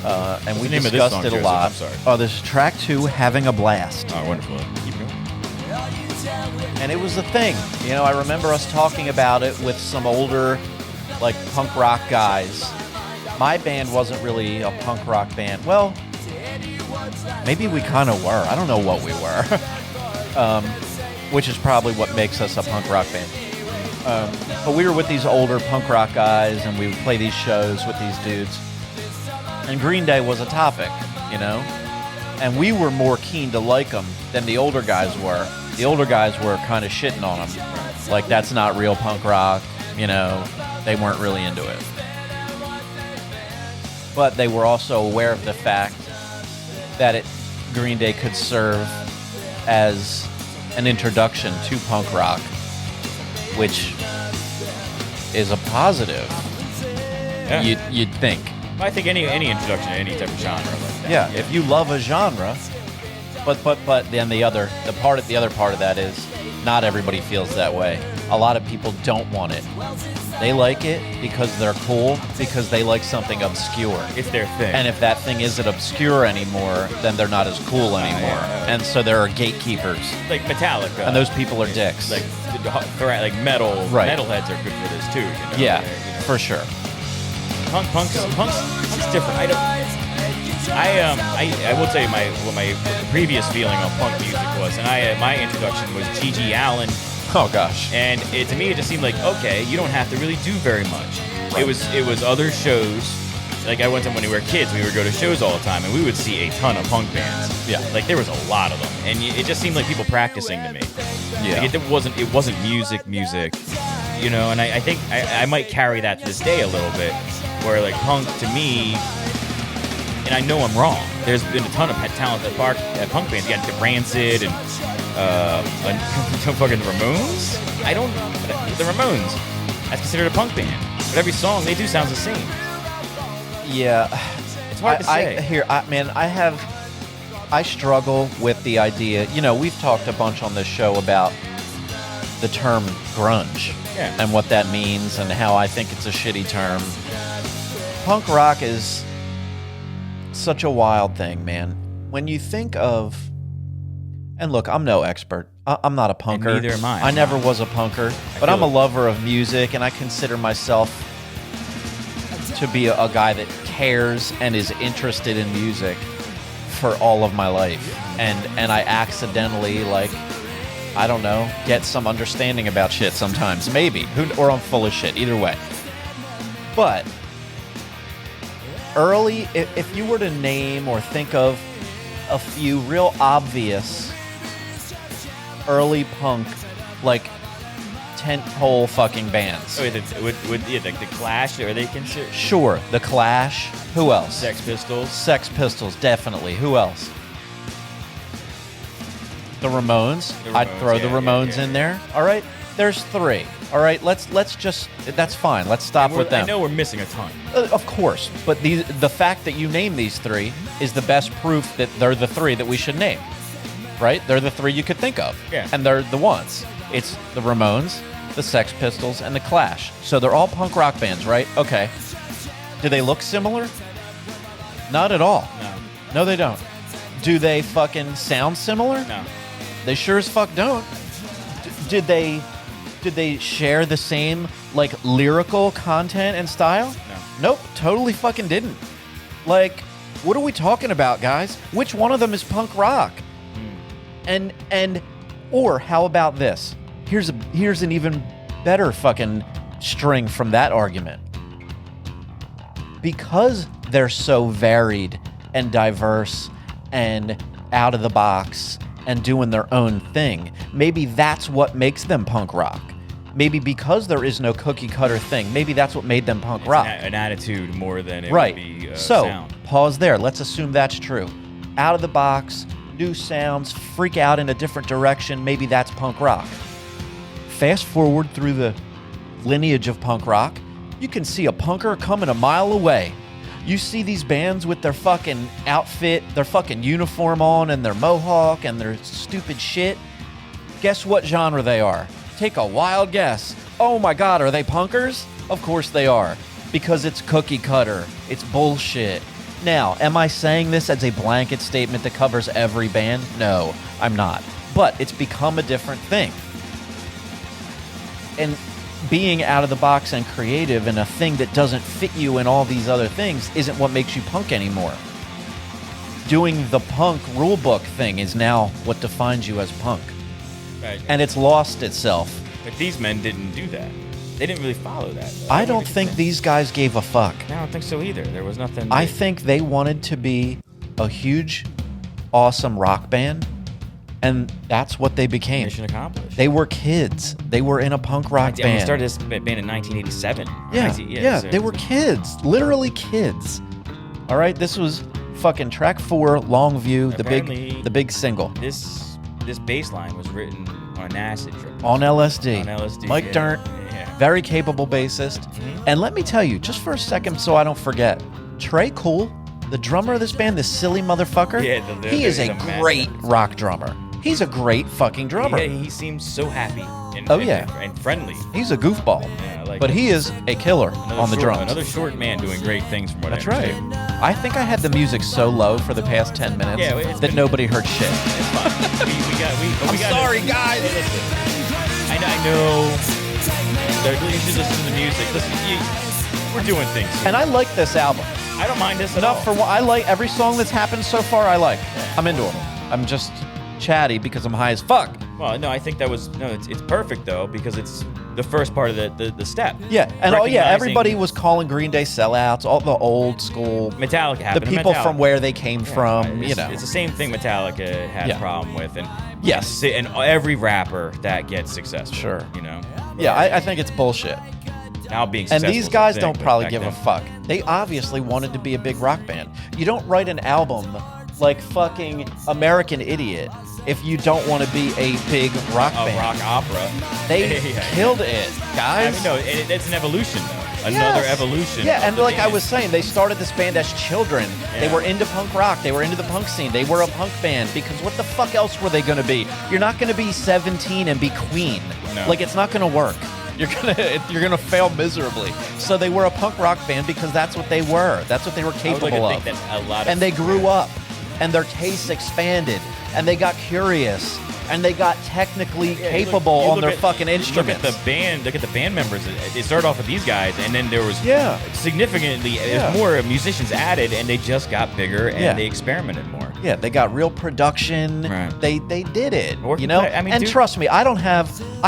D: And we
E: the name of this
D: discussed
E: song,
D: it a
E: Joseph?
D: lot.
E: I'm sorry.
D: Oh, this is track 2, Having a Blast.
E: Oh, wonderful. Keep going.
D: And it was a thing. You know, I remember us talking about it with some older, like, punk rock guys. My band wasn't really a punk rock band. Well, maybe we kind of were. I don't know what we were. Which is probably what makes us a punk rock band. But we were with these older punk rock guys, and we would play these shows with these dudes. And Green Day was a topic, you know? And we were more keen to like them than the older guys were. The older guys were kind of shitting on them. Like, that's not real punk rock, you know? They weren't really into it. But they were also aware of the fact that Green Day could serve as an introduction to punk rock, which is a positive,
E: Yeah.
D: you'd think.
E: I think any introduction to any type of genre like that.
D: Yeah, if you love a genre, but then the other part of that is not everybody feels that way. A lot of people don't want it. They like it because they're cool, because they like something obscure.
E: It's their thing.
D: And if that thing isn't obscure anymore, then they're not as cool anymore.
E: yeah.
D: And so there are gatekeepers,
E: like Metallica.
D: and those people are dicks.
E: Like metal.
D: Right.
E: Metalheads are good for this too. You know?
D: Yeah,
E: You know.
D: for sure.
E: Punk's different. I will tell you what my previous feeling on punk music was, and my introduction was G.G. Allin,
D: Oh gosh.
E: and to me it just seemed like, okay, you don't have to really do very much. It was other shows. Like I went to when we were kids, we would go to shows all the time, and we would see a ton of punk bands.
D: Yeah.
E: Like there was a lot of them, and it just seemed like people practicing to me.
D: Yeah.
E: Like it wasn't music, you know. And I think I might carry that to this day a little bit, where like punk to me, and I know I'm wrong. There's been a ton of talented punk bands. You got the Rancid and fucking Ramones. The Ramones. That's considered a punk band, but every song they do sounds the same.
D: Yeah.
E: It's hard to say.
D: I struggle with the idea. You know, we've talked a bunch on this show about the term grunge and what that means and how I think it's a shitty term. Punk rock is such a wild thing, man. When you think of, and look, I'm no expert. I'm not a punker.
E: And neither am I.
D: I never was a punker, but I'm a lover of music, and I consider myself to be a guy that cares and is interested in music for all of my life. And I accidentally, like, I don't know, get some understanding about shit sometimes. Maybe. Or I'm full of shit. Either way. But early, if you were to name or think of a few real obvious early punk, like, tent-pole fucking bands.
E: Oh, would the Clash, are they considered?
D: Sure, The Clash. Who else?
E: Sex Pistols.
D: Sex Pistols, definitely. Who else? The Ramones. I'd throw the Ramones in there. All right, there's 3. All right, let's just, that's fine. Let's stop with them.
E: I know we're missing a ton.
D: Of course, but the fact that you name these 3 is the best proof that they're the 3 that we should name. Right? They're the 3 you could think of.
E: Yeah.
D: And they're the ones. It's the Ramones, the Sex Pistols, and the Clash. So they're all punk rock bands, right? Okay. Do they look similar? Not at all. No, they don't. Do they fucking sound similar?
E: No.
D: They sure as fuck don't. Do Did they share the same, like, lyrical content and style?
E: No.
D: Nope, totally fucking didn't. Like, what are we talking about, guys? Which one of them is punk rock? Or how about this? Here's an even better fucking string from that argument. Because they're so varied and diverse and out of the box and doing their own thing, maybe that's what makes them punk rock. Maybe because there is no cookie cutter thing, maybe that's what made them punk rock.
E: An attitude more than it
D: Right.
E: would be
D: So,
E: sound.
D: pause there. Let's assume that's true. Out of the box, new sounds, freak out in a different direction. Maybe that's punk rock. Fast forward through the lineage of punk rock, you can see a punker coming a mile away. You see these bands with their fucking outfit, their fucking uniform on, and their mohawk, and their stupid shit. Guess what genre they are? Take a wild guess. Oh my God, are they punkers? Of course they are. Because it's cookie cutter. It's bullshit. Now, am I saying this as a blanket statement that covers every band? No, I'm not. But it's become a different thing. And being out of the box and creative and a thing that doesn't fit you in all these other things isn't what makes you punk anymore. Doing the punk rulebook thing is now what defines you as punk.
E: Right.
D: And it's lost itself.
E: But these men didn't do that. They didn't really follow that. Though.
D: I don't think these guys gave a fuck.
E: I don't think so either. There was nothing.
D: I think they wanted to be a huge, awesome rock band, and that's what they became.
E: Mission accomplished.
D: They were kids. They were in a punk rock
E: We
D: band.
E: started this band in 1987.
D: Yeah, they were kids, literally kids. All right, this was fucking track 4, Longview,
E: Apparently-
D: the big single
E: This bass line was written on an acid trip.
D: on LSD.
E: On LSD,
D: Mike
E: yeah.
D: Dirnt,
E: Yeah.
D: very capable bassist. And let me tell you, just for a second, so I don't forget, Trey Cool, the drummer of this band, this silly motherfucker,
E: Yeah,
D: he is a
E: the man.
D: great rock drummer. He's a great fucking drummer.
E: Yeah, he seems so happy. And,
D: Oh,
E: and-
D: yeah.
E: and friendly.
D: He's a goofball,
E: Yeah, I like
D: but
E: him.
D: he is a killer
E: Another
D: on the
E: short-
D: drums.
E: Another short man doing great things from what
D: That's
E: I
D: right.
E: understand.
D: I think I had the music so low for the past 10 minutes
E: Yeah, it's
D: that
E: been-
D: nobody heard shit.
E: It's fine. we got
D: sorry, guys.
E: Hey, listen. I know. You should listen to the music. Listen, we're doing things here.
D: And I like this album.
E: I don't mind this at
D: Enough
E: all.
D: for what I like. Every song that's happened so far, I like. I'm into them. I'm just chatty because I'm high as fuck.
E: Well, no, I think that was it's perfect though because it's the first part of the step.
D: Yeah, and oh yeah,
E: Recognizing
D: everybody was calling Green Day sellouts. All the old school,
E: Metallica
D: the
E: happened to
D: people
E: Metallica.
D: from where they came
E: Yeah,
D: from.
E: it's,
D: You know,
E: it's the same thing Metallica had
D: Yeah.
E: a problem with, and
D: Yes.
E: and every rapper that gets successful.
D: Sure.
E: You know.
D: yeah, I think it's bullshit.
E: Now being
D: And
E: successful
D: these
E: is a
D: guys
E: thing,
D: don't
E: but
D: probably
E: back
D: give
E: then-
D: a fuck. They obviously wanted to be a big rock band. You don't write an album like fucking American Idiot if you don't want to be a big rock
E: A
D: band.
E: rock opera.
D: They
E: Yeah.
D: killed it,
E: I
D: guys.
E: mean, no, it's an evolution though. Another
D: Yes.
E: evolution.
D: Yeah,
E: of
D: and
E: the
D: like I
E: band.
D: was saying, they started this band as children. They
E: Yeah.
D: were into punk rock. They were into the punk scene. They were a punk band because what the fuck else were they going to be? You're not going to be 17 and be Queen.
E: No.
D: Like it's not going to work. You're gonna fail miserably. So they were a punk rock band because that's what they were. That's what they were
E: I would like to
D: capable
E: think
D: of.
E: that a lot of
D: And they grew up, and their tastes expanded, and they got curious, and they got technically capable
E: You
D: on
E: look
D: their
E: at-
D: fucking
E: you
D: instruments.
E: Look at the band members. It started off with these guys, and then there was
D: Yeah.
E: significantly
D: Yeah.
E: there's more musicians added, and they just got bigger and
D: Yeah.
E: they experimented more.
D: Yeah, they got real production.
E: Right.
D: They did it.
E: Working
D: You know,
E: class- I mean,
D: and
E: dude-
D: trust me, I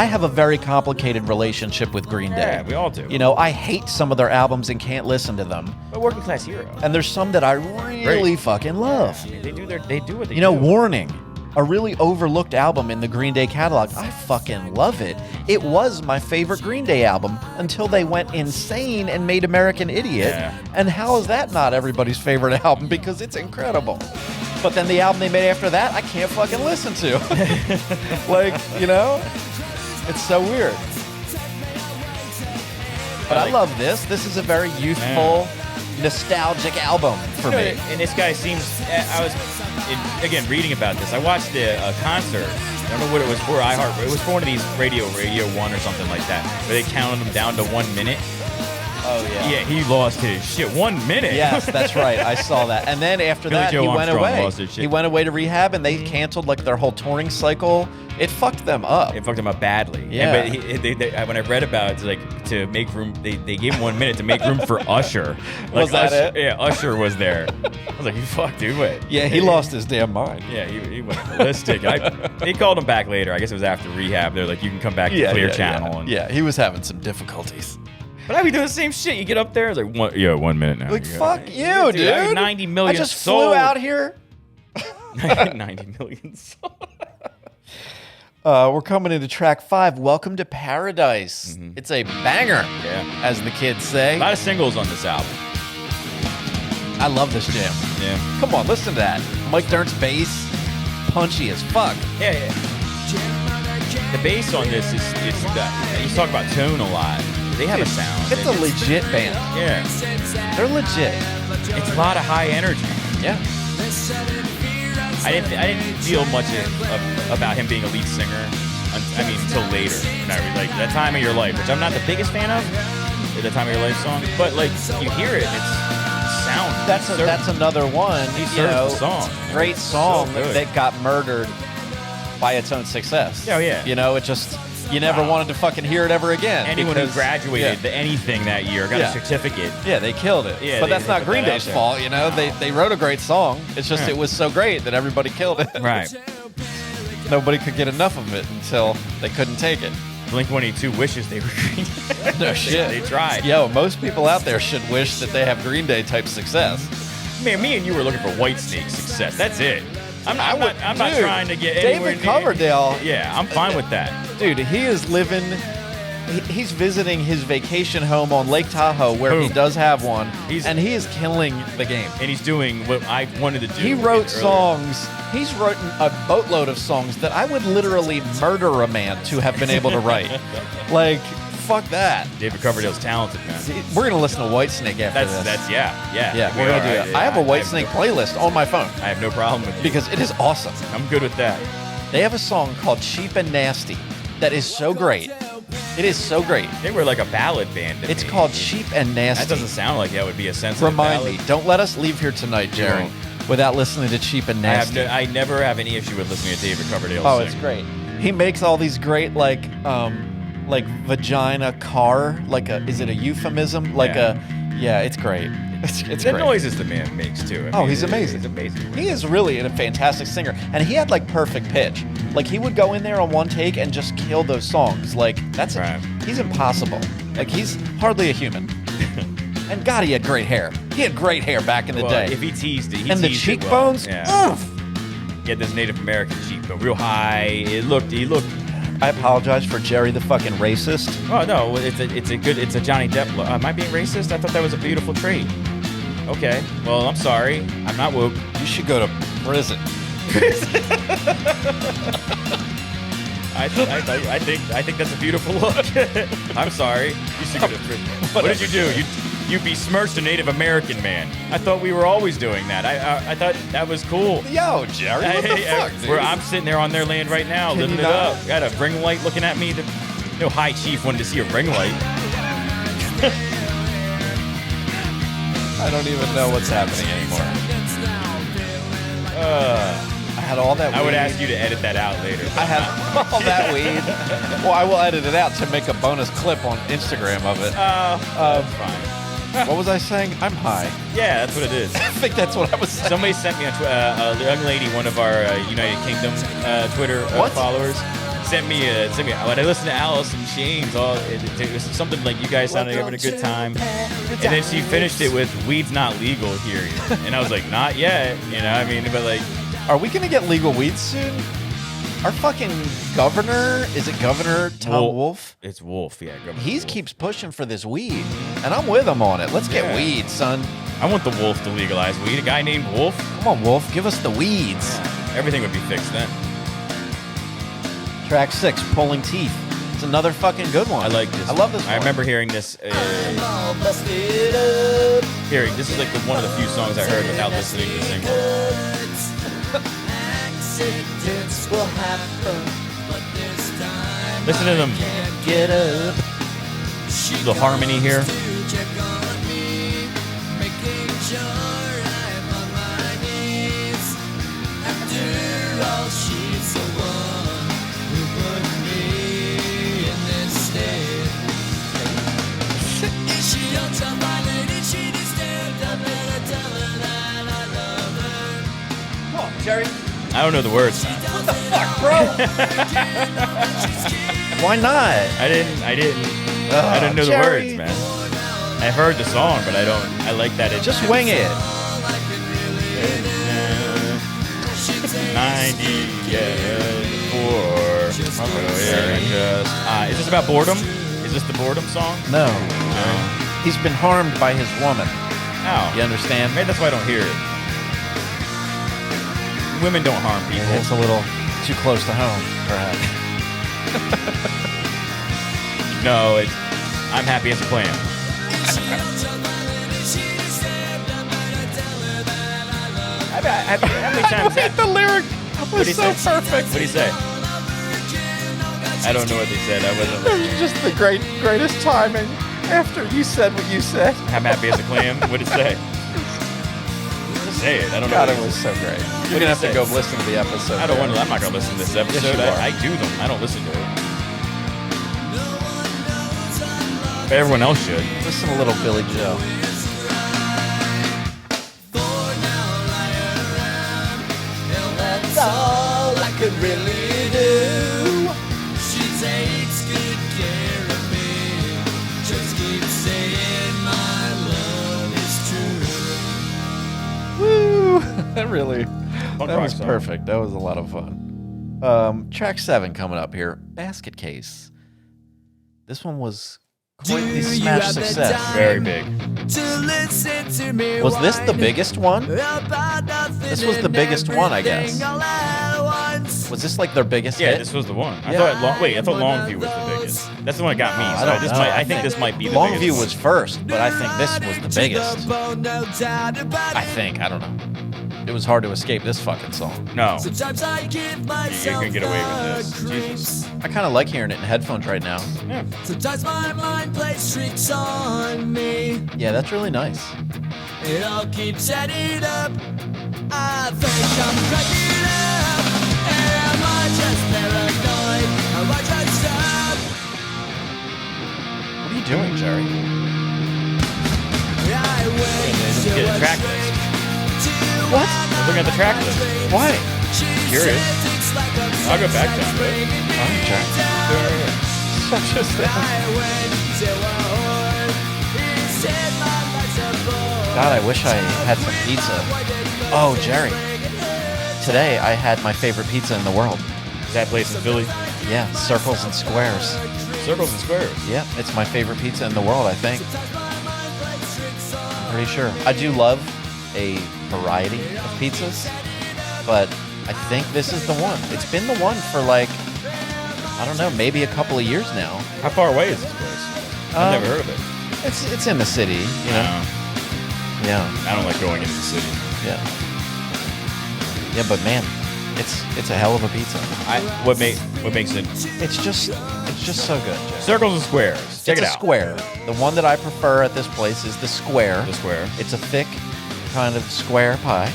D: have a very complicated relationship with Green Day.
E: Yeah, we all do.
D: You know, I hate some of their albums and can't listen to them,
E: But working class hero.
D: and there's some that I really fucking love.
E: I mean, they do what they
D: You know,
E: do.
D: Warning, a really overlooked album in the Green Day catalog. I fucking love it. It was my favorite Green Day album until they went insane and made American Idiot.
E: Yeah.
D: And how is that not everybody's favorite album? Because it's incredible. But then the album they made after that, I can't fucking listen to. Like, you know? It's so weird. But I love this. This is a very youthful, nostalgic album for me.
E: And this guy seems. I was again reading about this. I watched a concert. I don't know what it was for. It was for one of these Radio 1 or something like that, where they counted them down to 1 minute.
D: Oh, yeah.
E: Yeah, he lost his shit 1 minute.
D: Yes, that's right. I saw that. And then after
E: Billy
D: that,
E: Joe
D: he went
E: Armstrong
D: away.
E: lost his shit.
D: He went away to rehab, and they canceled like their whole touring cycle. It fucked them up.
E: It fucked him up badly.
D: Yeah.
E: And, but when I read about it, it's like to make room, they gave him 1 minute to make room for Usher. Like,
D: Was that
E: Usher,
D: it?
E: Yeah, Usher was there. I was like, you fuck, dude. Wait.
D: Yeah, he lost his damn mind.
E: Yeah, he went ballistic. They called him back later. I guess it was after rehab. They're like, you can come back to Clear Channel.
D: Yeah.
E: And,
D: Yeah, he was having some difficulties.
E: But I be doing the same shit. You get up there, it's like, 1 minute now.
D: Like,
E: You
D: fuck
E: gotta-
D: you, dude.
E: I have 90 million
D: I just
E: sold.
D: flew out here.
E: 90 million sold.
D: We're coming into track 5. Welcome to Paradise. It's a banger,
E: Yeah.
D: as the kids say.
E: A lot of singles on this album.
D: I love this jam.
E: Yeah.
D: Come on, listen to that. Mike Dirnt's bass, punchy as fuck.
E: Yeah, yeah. The bass on this is that. You talk about tone a lot. They have a sound.
D: It's a legit band.
E: Yeah.
D: They're legit.
E: It's a lot of high energy.
D: Yeah.
E: I didn't feel much about him being a lead singer. Until later. Like that time of your life, which I'm not the biggest fan of. The time of your life song, but like you hear it, it's sound.
D: That's another one.
E: He
D: you
E: serves
D: know,
E: the song.
D: Great song
E: So good.
D: that got murdered by its own success.
E: Oh, yeah.
D: You know, it just you never wanted to fucking hear it ever again.
E: Anyone
D: because-
E: who graduated
D: yeah.
E: to anything that year got
D: Yeah.
E: a certificate.
D: Yeah, they killed it.
E: Yeah,
D: but
E: they-
D: that's
E: they
D: not
E: put
D: Green
E: that out
D: Day's
E: there.
D: fault, you know? They wrote a great song. It's just
E: Yeah.
D: it was so great that everybody killed it.
E: Right.
D: Nobody could get enough of it until they couldn't take it.
E: Blink-182 wishes they were Green Day.
D: No shit.
E: They tried.
D: Yo, most people out there should wish that they have Green Day type success.
E: Man, me and you were looking for Whitesnake success. That's it. I'm not
D: Dude,
E: trying to get anywhere
D: David
E: near-
D: Coverdale.
E: Yeah, I'm fine with that.
D: Dude, he is living. He's visiting his vacation home on Lake Tahoe, where he
E: Who?
D: does have one,
E: He's-
D: and he is killing the game.
E: And he's doing what I wanted to do.
D: He wrote
E: earlier.
D: songs. He's written a boatload of songs that I would literally murder a man to have been able to write. Like, fuck that.
E: David Coverdale's talented, man.
D: We're gonna listen to Whitesnake after this.
E: That's yeah.
D: Yeah, we're gonna do that. I have a Whitesnake playlist on my phone
E: I have no problem with it.
D: because it is awesome.
E: I'm good with that.
D: They have a song called "Cheap and Nasty" that is so great. It is so great.
E: They were like a ballad band. To
D: It's
E: me.
D: called "Cheap and Nasty."
E: That doesn't sound like that would be a sensitive
D: Remind
E: ballad.
D: me. Don't let us leave here tonight, Jerry,
E: won't.
D: without listening to "Cheap and Nasty."
E: I never have any issue with listening to David Coverdale
D: Oh,
E: sing.
D: it's great. He makes all these great like vagina car. Is it a euphemism? Yeah, it's great. It's
E: The
D: great.
E: noises the man makes too. I mean,
D: He's amazing.
E: He's amazing.
D: He is really a fantastic singer, and he had like perfect pitch. Like he would go in there on one take and just kill those songs. Like
E: Right.
D: he's impossible. Like he's hardly a human. And God, he had great hair. He had great hair back in the
E: Well,
D: day.
E: if he teased it,
D: And the
E: teased it well.
D: cheekbones.
E: Yeah.
D: Oof.
E: He had this Native American cheekbone, real high. He looked.
D: I apologize for Jerry the fucking racist.
E: Oh no, it's a Johnny Depp look. Am I being racist? I thought that was a beautiful trait. Okay, well I'm sorry. I'm not woke.
D: You should go to prison.
E: I think that's a beautiful look. I'm sorry. You should go to prison. What did you do? You besmirched a Native American man. I thought we were always doing that. I thought that was cool.
D: Yo, Jerry, what the fuck, dude?
E: Where I'm sitting there on their land right now,
D: Can
E: living
D: you
E: it
D: not?
E: up. Got a ring light looking at me. No high chief wanted to see a ring light.
D: I don't even know what's happening anymore. I had all that weed.
E: I would ask you to edit that out later.
D: I had all that weed. Well, I will edit it out to make a bonus clip on Instagram of it.
E: That's fine.
D: What was I saying? I'm high.
E: Yeah, that's what it is.
D: I think that's what I was saying.
E: Somebody sent me a young lady, one of our United Kingdom Twitter
D: What?
E: followers, sent me when I listened to Alice in Chains, it was something like you guys sounded like having a good time, and then she finished it with "Weed's not legal here," and I was like, "Not yet," you know. I mean, but like,
D: Are we gonna get legal weed soon? Our fucking governor, is it Governor Tom Wolf?
E: It's Wolf, yeah. Governor
D: He
E: Wolf.
D: keeps pushing for this weed, and I'm with him on it. Let's get
E: Yeah.
D: weed, son.
E: I want the Wolf to legalize weed. A guy named Wolf,
D: Come on, Wolf, give us the weeds.
E: everything would be fixed then.
D: Track 6, Pulling Teeth. It's another fucking good one.
E: I like this.
D: I love this
E: I
D: one.
E: remember hearing this. This is like one of the few songs I heard without listening to the single. Listen to them.
D: Get up.
E: The harmony here.
F: check on me, making sure I'm on my knees. After all, she's the one who put me in this state. If she don't tell my lady she disturbed, I better tell her that I love her.
D: Come on, Jerry.
E: I don't know the words. Man.
D: What the fuck, bro? Why not?
E: I didn't know
D: Jerry.
E: the words, man. I heard the song, but I don't. I like that it
D: Just wing it.
E: 94. Is this about boredom? Is this the boredom song?
D: No. He's been harmed by his woman.
E: How?
D: You understand?
E: Maybe that's why I don't hear it. Women don't harm people.
D: It's a little too close to home, perhaps.
E: No, it's I'm happy as a clam. How many times that?
D: The lyric was so perfect.
E: What do you say? I don't know what they said. I wasn't
D: It
E: listening.
D: was just the greatest timing after you said what you said.
E: I'm happy as a clam. What did it say? Just say it. I don't know.
D: God,
E: what
D: it was so great.
E: What
D: You're
E: did
D: gonna
E: it
D: have to
E: say?
D: go listen to the episode.
E: I don't want to. I'm not gonna listen to this episode.
D: you are.
E: I do them. I don't listen to it. But everyone else should.
D: Listen to little Billy Joe. That's all I could really do.
F: She takes good care of me. Just keep saying my love is true.
D: Woo! That really,
E: Punk
D: that
E: rock
D: was
E: song.
D: perfect. That was a lot of fun. Track 7 coming up here. Basket Case. This one was quite the
F: Do you
D: smash
F: have the
D: success.
F: time?
E: Very big.
F: To listen to me
D: Was this the
F: whine
D: biggest one?
F: about nothing
D: This was the
F: and
D: biggest one, I guess.
F: everything all at once.
D: Was this like their biggest
E: Yeah,
D: hit?
E: this was the one. I
D: Yeah.
E: thought. I thought Longview was the biggest. That's the one that got me. So
D: don't
E: this
D: know.
E: might. I think this might be the
D: Longview
E: biggest.
D: was first, but I think this was the biggest.
F: No doubt about
D: I
F: it.
D: think. I don't know. It was hard to escape this fucking song.
E: No.
F: Sometimes I give myself
E: can get away with this.
F: the creeps.
D: I kind of like hearing it in headphones right now.
E: Yeah.
F: Sometimes my mind plays tricks on me.
D: Yeah, that's really nice.
F: It all keeps adding up. I think I'm cracking up. Am I just paranoid? Am I just up?
D: What are you doing, Jerry?
F: I wait
E: Just
F: till
E: get a
F: I
E: track
F: straight
E: list.
F: to
D: What?
E: I'm looking at the track list.
D: Why?
E: Curious. I'll go back down to it.
D: Alright, Jerry. Such a God, I wish I had some pizza. Oh, Jerry. Today I had my favorite pizza in the world.
E: Is that place in Philly?
D: Yeah, Circles and Squares.
E: Circles and Squares.
D: Yeah, it's my favorite pizza in the world, I think. I'm pretty sure. I do love a variety of pizzas, but I think this is the one. It's been the one for like, I don't know, maybe a couple of years now.
E: How far away is this place? I've never heard of it.
D: It's in the city, you know.
E: No,
D: Yeah,
E: I don't like going into the city.
D: yeah, yeah. But man, it's a hell of a pizza.
E: What makes it?
D: It's just so good. Jeff.
E: Circles and Squares. Check
D: It's
E: it
D: a
E: out.
D: square. The one that I prefer at this place is the square.
E: The square.
D: It's a thick kind of square pie,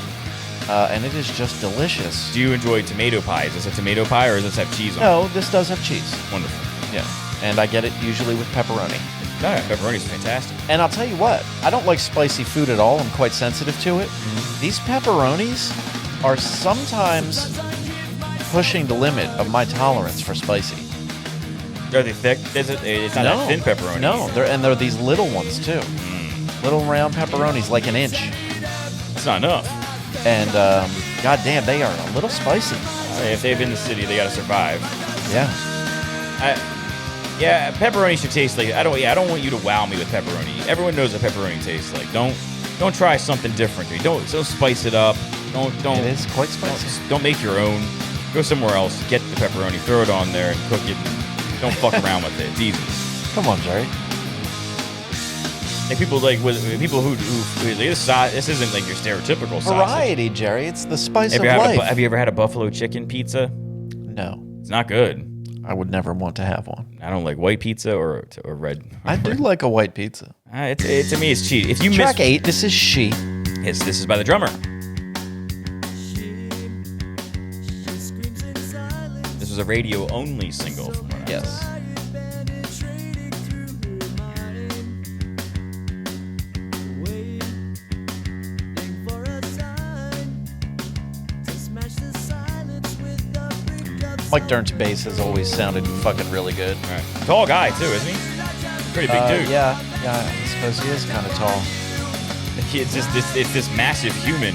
D: and it is just delicious.
E: Do you enjoy tomato pie? Is this a tomato pie or does this have cheese on it?
D: No, this does have cheese.
E: Wonderful.
D: Yeah, and I get it usually with pepperoni.
E: No, pepperoni's fantastic.
D: And I'll tell you what, I don't like spicy food at all. I'm quite sensitive to it. These pepperonis are sometimes pushing the limit of my tolerance for spicy.
E: Are they thick? It's not that thin pepperoni.
D: No, they're these little ones too. Little round pepperonis, like an inch.
E: It's not enough.
D: And goddamn, they are a little spicy.
E: If they've been in the city, they got to survive.
D: Yeah.
E: Yeah, pepperoni should taste like. I don't want you to wow me with pepperoni. Everyone knows what pepperoni tastes like. Don't try something different. Don't spice it up. Don't.
D: It is quite spicy.
E: Don't make your own. Go somewhere else. Get the pepperoni. Throw it on there and cook it. Don't fuck around with it. It's easy.
D: Come on, Jerry.
E: Like people with people who this isn't like your stereotypical sausage.
D: Variety, Jerry. It's the spice
E: Have
D: of
E: you,
D: life.
E: have you ever had a buffalo chicken pizza?
D: No.
E: It's not good.
D: I would never want to have one.
E: I don't like white pizza or red.
D: I do like a white pizza.
E: To me, it's cheap. If you
D: Track 8, this is She.
E: this is by the drummer. This was a radio only single from what I
D: Yes. Mike Dirnt's bass has always sounded fucking really good.
E: All right. Tall guy too, isn't he? Pretty big dude.
D: Yeah, I suppose he is kind of tall.
E: It's just this massive human.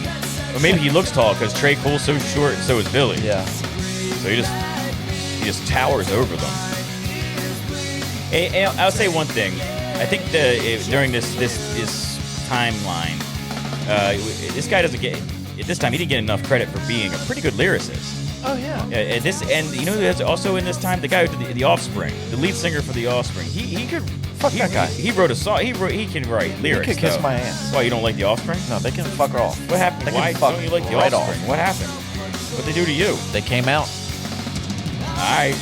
E: Or maybe he looks tall because Trey Cole's so short and so is Billy.
D: Yeah.
E: So he just towers over them. And I'll say one thing. I think during this timeline, this guy doesn't get. At this time, he didn't get enough credit for being a pretty good lyricist.
D: Oh yeah.
E: And you know that's also in this time the guy who did the Offspring, the lead singer for the Offspring. He could
D: Fuck that guy.
E: He wrote a song. He can write lyrics.
D: He could kiss
E: though.
D: my ass.
E: Why you don't like the Offspring?
D: No, they can fuck off.
E: What happened?
D: They can
E: Why
D: fuck
E: don't you like the
D: right
E: Offspring?
D: off.
E: What happened? What they do to you?
D: They came out.
E: I.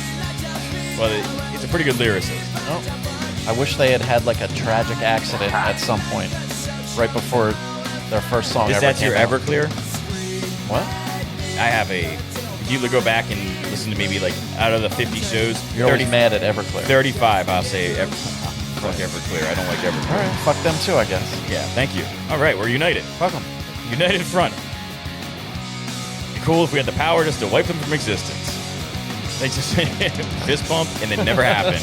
E: Well, it's a pretty good lyricist.
D: Oh. I wish they had like a tragic accident at some point, right before their first song
E: Is
D: ever
E: that
D: came
E: your
D: out.
E: Everclear?
D: What?
E: I have a. If you go back and listen to maybe like out of the 50 shows,
D: You're always mad at Everclear.
E: 35, I'll say. Fuck Everclear. I don't like Everclear.
D: All right, fuck them too, I guess.
E: Yeah, thank you. All right, we're united.
D: Fuck them.
E: United front. Be cool if we had the power just to wipe them from existence. They just fist bump and it never happened.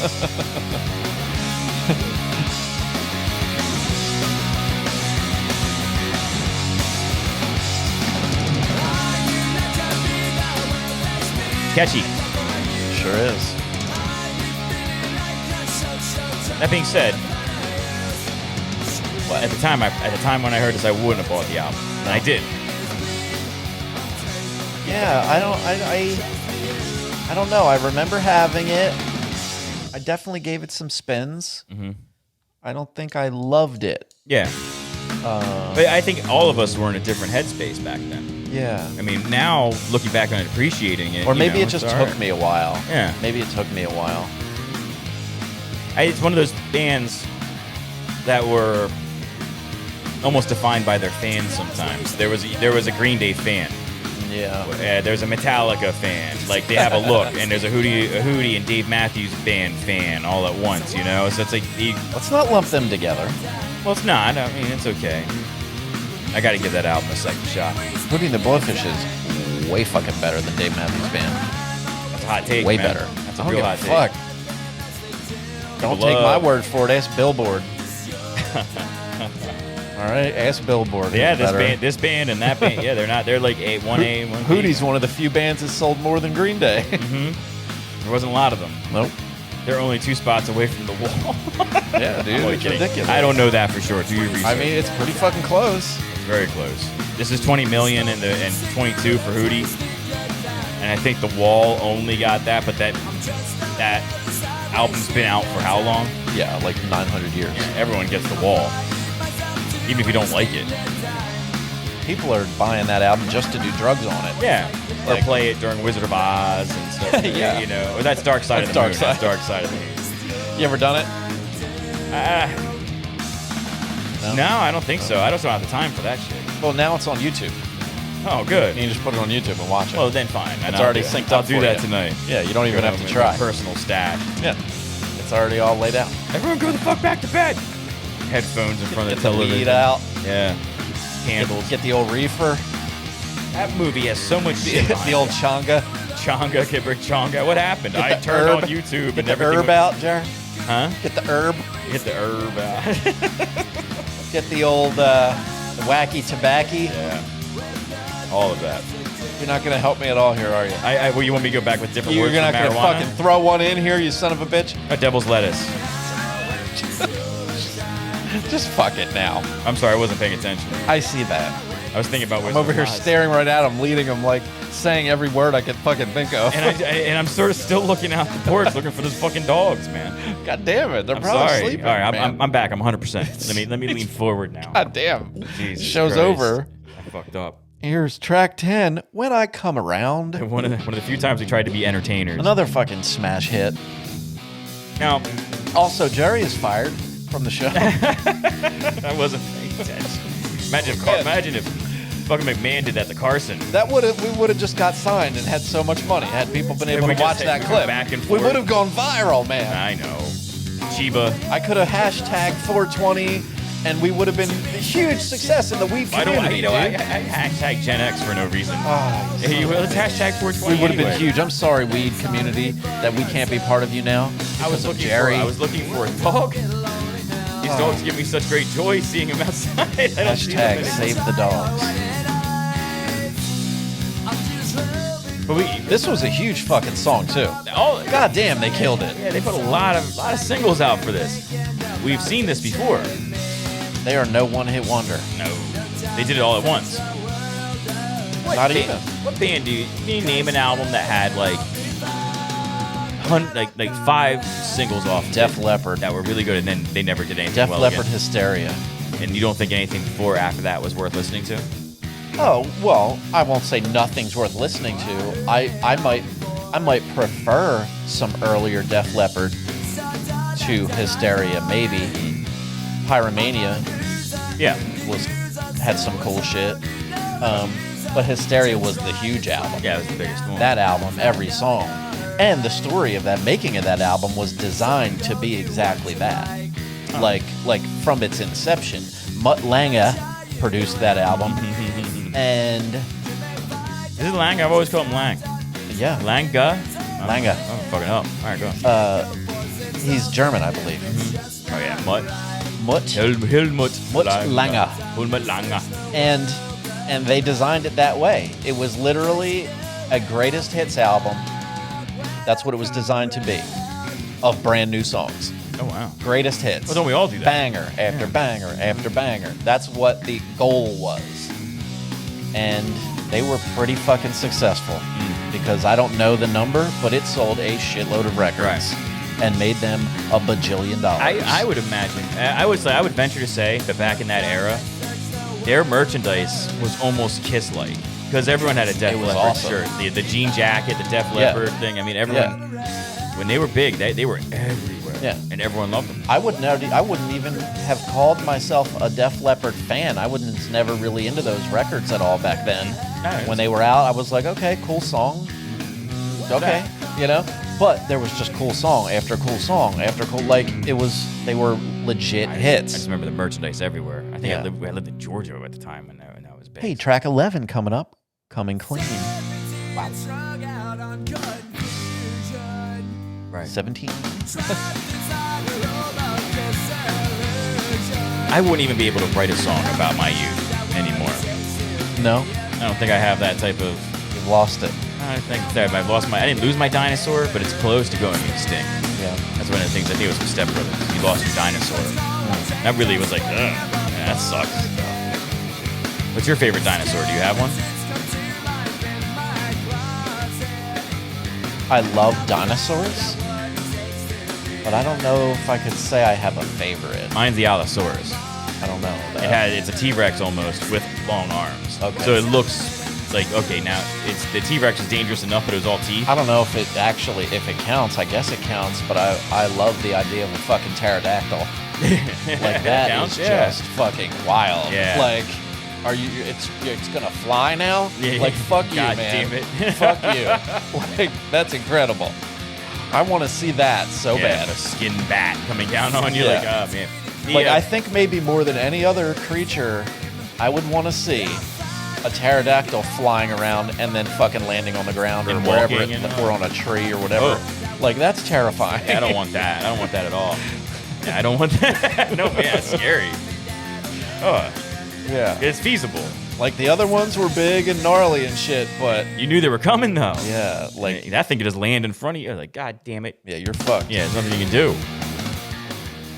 E: Catchy.
D: Sure is.
E: That being said, at the time when I heard this, I wouldn't have bought the album, and I did.
D: Yeah, I don't know. I remember having it. I definitely gave it some spins.
E: Mm-hmm.
D: I don't think I loved it.
E: Yeah. But I think all of us were in a different headspace back then.
D: Yeah.
E: I mean, now looking back on it, appreciating it,
D: Or maybe
E: you
D: it
E: know,
D: just
E: it's
D: took
E: alright.
D: me a while.
E: Yeah.
D: Maybe it took me a while.
E: It's one of those bands that were almost defined by their fans. Sometimes there was a Green Day fan.
D: Yeah.
E: There's a Metallica fan. Like they have a look, and there's a Hootie and Dave Matthews Band fan all at once. You know, so it's like
D: Let's not lump them together.
E: well, it's not. I mean, it's okay. I got to give that album a second shot.
D: Hootie and the Blowfish is way fucking better than Dave Matthews Band.
E: That's a hot take.
D: Way
E: man.
D: better.
E: That's a
D: I don't
E: real
D: give
E: hot
D: a
E: take.
D: fuck. Don't take my word for it. Ask Billboard. All right, ask Billboard.
E: Yeah,
D: who's better.
E: this band and that band. Yeah, they're not. They're like 1A, 1B.
D: Hootie's one of the few bands that sold more than Green Day.
E: There wasn't a lot of them.
D: Nope.
E: They're only 2 spots away from the wall.
D: Yeah, dude,
E: I'm only
D: it's
E: kidding.
D: ridiculous.
E: I don't know that for sure. Do your research.
D: I mean, it's pretty fucking close.
E: Very close. This is 20 million and 22 for Hootie. And I think The Wall only got that, but that album's been out for how long?
D: Yeah, like 900 years.
E: Everyone gets The Wall. Even if you don't like it.
D: People are buying that album just to do drugs on it.
E: Yeah. Or
D: Like-
E: play it during Wizard of Oz and stuff.
D: Yeah.
E: You know, or that's Dark Side
D: That's
E: of the
D: Dark
E: Moon.
D: Side.
E: That's Dark Side of the Moon.
D: You ever done it?
E: No, I don't think so. I just don't have the time for that shit.
D: Well, now it's on YouTube.
E: Oh, good.
D: You can just put it on YouTube and watch it.
E: Well, then fine.
D: It's already synced
E: I'll
D: up
E: do
D: for
E: that
D: you.
E: tonight.
D: Yeah, you don't even
E: Go
D: have to
E: with
D: try.
E: my personal stash.
D: Yeah, it's already all laid out.
E: Everyone go the fuck back to bed. Headphones in front of
D: Get
E: the
D: the
E: television.
D: weed out.
E: Yeah. Candles.
D: Get the old reefer.
E: That movie has so much shit behind
D: The old
E: it.
D: changa.
E: Chonga, Kipper Chonga. What happened?
D: Get
E: I
D: the
E: turned
D: herb.
E: on YouTube
D: Get
E: and
D: the
E: everything.
D: herb out, Jar.
E: Huh?
D: Get the herb.
E: Get the herb out.
D: Get the old wacky tobacco.
E: Yeah. All of that.
D: You're not gonna help me at all here, are you?
E: Well, you want me to go back with different
D: You're
E: words
D: not
E: for
D: gonna
E: marijuana?
D: fucking throw one in here, you son of a bitch.
E: A devil's lettuce.
D: Just fuck it now.
E: I'm sorry, I wasn't paying attention.
D: I see that.
E: I was thinking about
D: I'm over here staring right at him, leading him, like saying every word I could fucking think of.
E: And I'm sort of still looking out the porch, looking for those fucking dogs, man.
D: God damn it, they're
E: I'm
D: probably
E: sorry.
D: sleeping.
E: All right,
D: man.
E: I'm back. I'm 100%. Let me lean forward now.
D: God damn.
E: Jesus
D: Show's
E: Christ.
D: over.
E: I fucked up.
D: Here's track 10, When I Come Around.
E: One of the few times we tried to be entertainers.
D: Another fucking smash hit.
E: Now,
D: Also, Jerry is fired from the show.
E: I wasn't paying attention. Imagine if fucking McMahon did that to Carson.
D: We would have just got signed and had so much money. Had people been able
E: we
D: to
E: just
D: watch
E: had
D: that
E: to go
D: clip.
E: back and
D: We
E: forth.
D: would have gone viral, man.
E: I know. Chiba.
D: I could have hashtag 420 and we would have been a huge success in the weed
E: I
D: community.
E: I
D: dude.
E: hashtag Gen X for no reason.
D: Oh,
E: Hey, well, let's hashtag 420
D: we would have been
E: anyway.
D: huge. I'm sorry, weed community, that we can't be part of you now.
E: I was
D: because of
E: looking
D: Jerry.
E: For a dog. These dogs give me such great joy seeing them outside. I don't see them
D: Hashtag
E: anymore.
D: save the dogs.
E: But
D: This was a huge fucking song too.
E: oh,
D: God damn, they killed it.
E: yeah, they put a lot of singles out for this. We've seen this before.
D: They are no one-hit wonder.
E: No, they did it all at once.
D: Not even.
E: What band do you name an album that had like 5 singles off
D: Def
E: it
D: Leppard.
E: that were really good, and then they never did anything
D: Def
E: well
D: Leppard
E: again?
D: Hysteria.
E: And you don't think anything before or after that was worth listening to?
D: Oh, well, I won't say nothing's worth listening to. I might prefer some earlier Def Leppard to Hysteria, maybe. Pyromania
E: Yeah.
D: had some cool shit. But Hysteria was the huge album.
E: Yeah, it was the biggest one.
D: That album, every song. And the story of that making of that album was designed to be exactly that. Like from its inception. Mutt Lange produced that album. And
E: Is it Lang? I've always called him Lang.
D: yeah,
E: Langa?
D: Lange.
E: Oh, fucking up. All right, go.
D: He's German, I believe.
E: Oh, yeah. Mutt.
D: Mutt. Mutt Lange.
E: Helmut Lange.
D: And they designed it that way. It was literally a greatest hits album. That's what it was designed to be. Of brand new songs.
E: Oh, wow.
D: Greatest hits.
E: Well, don't we all do that?
D: Banger after banger after banger. That's what the goal was. And they were pretty fucking successful. Because I don't know the number, but it sold a shitload of records.
E: Right.
D: And made them $1 bajillion.
E: I would imagine. I would venture to say that back in that era, their merchandise was almost Kiss-like. Because everyone had a Def
D: It was
E: Leppard
D: awesome.
E: shirt. The jean jacket, the Def
D: Yeah.
E: Leppard thing. I mean, everyone, when they were big, they were everywhere.
D: Yeah.
E: And everyone loved them.
D: I wouldn't even have called myself a Def Leppard fan. I was never really into those records at all back then.
E: Nice.
D: When they were out, I was like, okay, cool song. Okay, you know? But there was just cool song after cool song after cool. Like, they were legit
E: I just
D: hits.
E: remember the merchandise everywhere. I think
D: Yeah.
E: I lived in Georgia at the time when that was big.
D: Hey, track 11 coming up. Coming Clean.
E: Wow. Right.
D: 17.
E: I wouldn't even be able to write a song about my youth anymore.
D: No,
E: I don't think I have that type of.
D: you've lost it.
E: I think that I've lost my. I didn't lose my dinosaur, but it's close to going extinct.
D: Yeah.
E: That's one of the things I think it was from Step Brothers. You lost your dinosaur. That really was like, ugh, man, that sucks. What's your favorite dinosaur? Do you have one?
D: I love dinosaurs, but I don't know if I could say I have a favorite.
E: Mine's the Allosaurus.
D: I don't know.
E: It's a T-Rex almost with long arms.
D: Okay.
E: So it looks like, okay, now it's the T-Rex is dangerous enough, but it was all teeth.
D: I don't know if it counts. I guess it counts, but I love the idea of a fucking pterodactyl. Like that
E: counts,
D: is
E: yeah.
D: just fucking wild.
E: Yeah.
D: Like, are you? It's gonna fly now?
E: Yeah.
D: Like fuck you,
E: God
D: man.
E: damn it.
D: Fuck you. Like that's incredible. I want to see that so
E: Yeah,
D: bad.
E: a skin bat coming down on you,
D: Yeah.
E: like, oh man.
D: Like
E: Yeah.
D: I think maybe more than any other creature, I would want to see a pterodactyl flying around and then fucking landing on the ground or
E: And
D: wherever,
E: walking and
D: or on a tree or whatever. Like that's terrifying.
E: Yeah, I don't want that. I don't want that at all. Yeah, I don't want that. No, man, that's scary. Oh,
D: Yeah.
E: it's feasible.
D: Like the other ones were big and gnarly and shit, but
E: You knew they were coming though.
D: yeah, like
E: That thing could just land in front of you. Like, God damn it.
D: yeah, you're fucked.
E: Yeah, there's nothing you can do.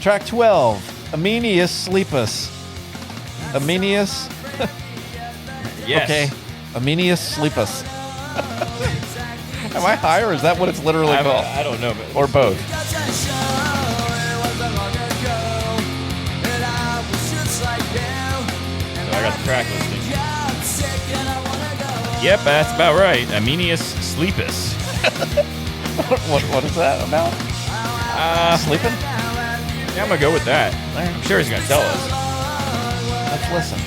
D: Track 12, Amenius Sleepus. Amenius,
E: Yes.
D: okay. Amenius Sleepus. Am I high or is that what it's literally called?
E: I don't know, but
D: Or both?
E: so I got the track listing. Yep, that's about right. Amenius sleepus.
D: What is that about? Sleeping?
E: Yeah, I'm gonna go with that. I'm sure he's gonna tell us.
D: Let's listen.